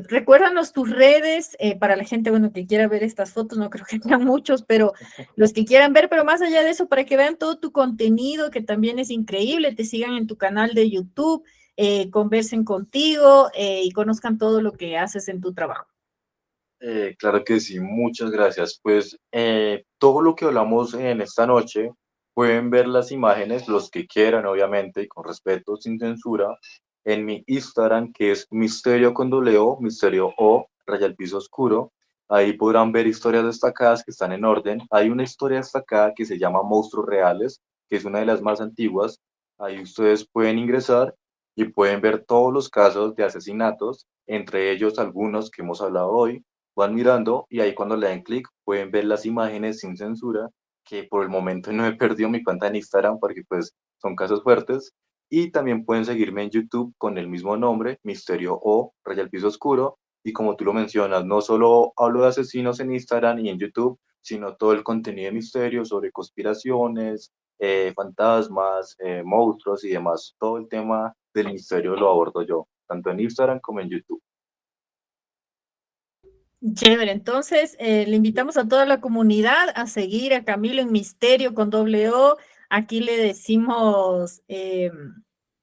Recuérdanos tus redes para la gente, bueno, que quiera ver estas fotos, no creo que sean muchos, pero los que quieran ver, pero más allá de eso, para que vean todo tu contenido, que también es increíble, te sigan en tu canal de YouTube, conversen contigo y conozcan todo lo que haces en tu trabajo. Claro que sí, muchas gracias. Pues todo lo que hablamos en esta noche, pueden ver las imágenes, los que quieran, obviamente, y con respeto, sin censura, en mi Instagram, que es misterio con doble O, misterio O, raya al piso oscuro. Ahí podrán ver historias destacadas que están en orden. Hay una historia destacada que se llama Monstruos Reales, que es una de las más antiguas. Ahí ustedes pueden ingresar y pueden ver todos los casos de asesinatos, entre ellos algunos que hemos hablado hoy, van mirando y ahí cuando le den clic pueden ver las imágenes sin censura, que por el momento no he perdido mi cuenta en Instagram porque pues son casos fuertes. Y también pueden seguirme en YouTube con el mismo nombre, Misterio O, Raya al Piso Oscuro. Y como tú lo mencionas, no solo hablo de asesinos en Instagram y en YouTube, sino todo el contenido de misterio sobre conspiraciones, fantasmas, monstruos y demás. Todo el tema del misterio lo abordo yo, tanto en Instagram como en YouTube. Chévere, entonces le invitamos a toda la comunidad a seguir a Camilo en Misterio con doble O. Aquí le decimos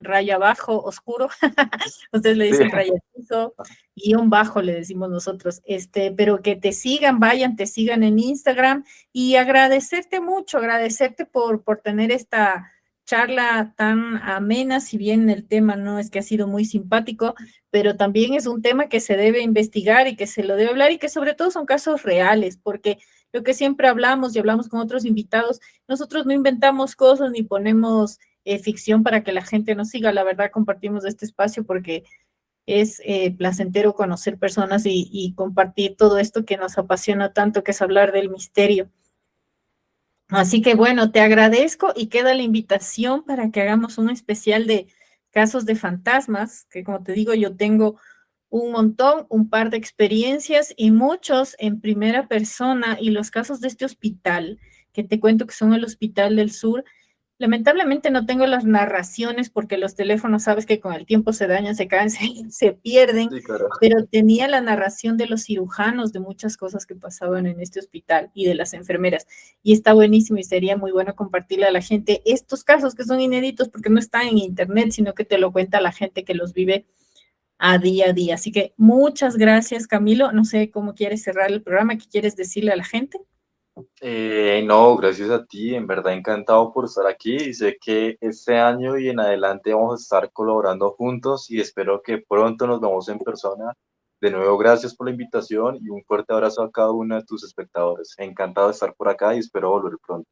raya abajo oscuro, ustedes le Sí. dicen raya piso, guión bajo le decimos nosotros, pero que te sigan, vayan, te sigan en Instagram y agradecerte mucho, agradecerte por tener esta charla tan amena, si bien el tema no es que ha sido muy simpático, pero también es un tema que se debe investigar y que se lo debe hablar y que sobre todo son casos reales, porque lo que siempre hablamos y hablamos con otros invitados, nosotros no inventamos cosas ni ponemos ficción para que la gente nos siga, la verdad compartimos este espacio porque es placentero conocer personas y compartir todo esto que nos apasiona tanto, que es hablar del misterio. Así que bueno, te agradezco y queda la invitación para que hagamos un especial de casos de fantasmas, que como te digo, yo tengo un montón, un par de experiencias y muchos en primera persona y los casos de este hospital, que te cuento que son el Hospital del Sur, Lamentablemente no tengo las narraciones porque los teléfonos, sabes que con el tiempo se dañan, se caen, se pierden, Sí, claro. pero tenía la narración de los cirujanos de muchas cosas que pasaban en este hospital y de las enfermeras. Y está buenísimo y sería muy bueno compartirle a la gente estos casos que son inéditos porque no están en internet, sino que te lo cuenta la gente que los vive a día a día. Así que muchas gracias, Camilo. No sé cómo quieres cerrar el programa, qué quieres decirle a la gente. No, gracias a ti, en verdad encantado por estar aquí y sé que este año y en adelante vamos a estar colaborando juntos y espero que pronto nos vemos en persona. De nuevo, gracias por la invitación y un fuerte abrazo a cada uno de tus espectadores. Encantado de estar por acá y espero volver pronto.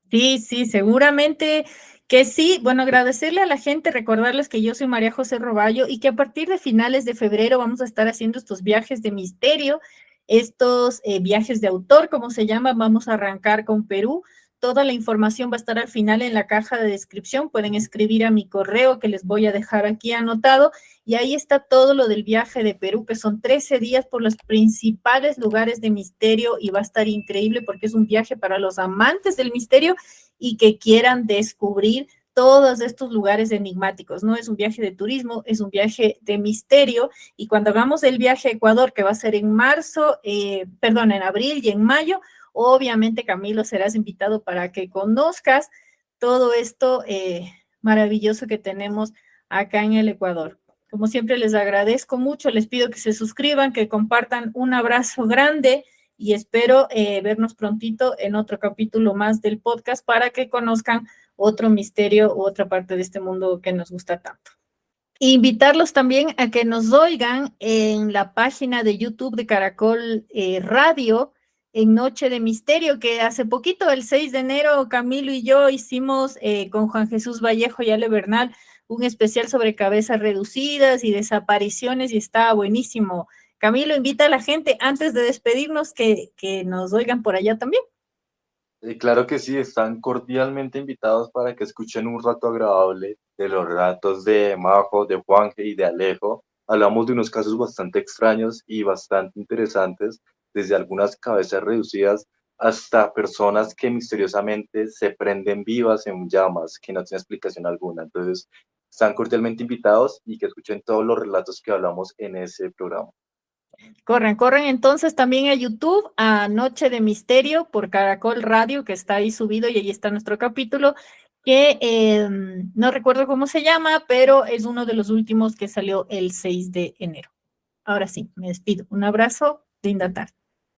Sí, sí, seguramente que sí. Bueno, agradecerle a la gente, recordarles que yo soy María José Roballo y que a partir de finales de febrero vamos a estar haciendo estos viajes de misterio, estos viajes de autor, como se llama. Vamos a arrancar con Perú. Toda la información va a estar al final en la caja de descripción. Pueden escribir a mi correo que les voy a dejar aquí anotado. Y ahí está todo lo del viaje de Perú, que son 13 días por los principales lugares de misterio y va a estar increíble porque es un viaje para los amantes del misterio y que quieran descubrir todos estos lugares enigmáticos. No es un viaje de turismo, es un viaje de misterio. Y cuando hagamos el viaje a Ecuador, que va a ser en marzo, perdón, en abril y en mayo, obviamente, Camilo, serás invitado para que conozcas todo esto maravilloso que tenemos acá en el Ecuador. Como siempre, les agradezco mucho, les pido que se suscriban, que compartan. Un abrazo grande y espero vernos prontito en otro capítulo más del podcast para que conozcan otro misterio u otra parte de este mundo que nos gusta tanto. Invitarlos también a que nos oigan en la página de YouTube de Caracol Radio en Noche de Misterio, que hace poquito, el 6 de enero, Camilo y yo hicimos con Juan Jesús Vallejo y Ale Bernal un especial sobre cabezas reducidas y desapariciones y está buenísimo. Camilo, invita a la gente antes de despedirnos que nos oigan por allá también. Claro que sí, están cordialmente invitados para que escuchen un rato agradable de los relatos de Majo, de Juanje y de Alejo. Hablamos de unos casos bastante extraños y bastante interesantes, desde algunas cabezas reducidas hasta personas que misteriosamente se prenden vivas en llamas, que no tienen explicación alguna. Entonces, están cordialmente invitados y que escuchen todos los relatos que hablamos en ese programa. Corren entonces también a YouTube, a Noche de Misterio por Caracol Radio, que está ahí subido y ahí está nuestro capítulo, que no recuerdo cómo se llama, pero es uno de los últimos que salió el 6 de enero. Ahora sí, me despido. Un abrazo, linda tarde.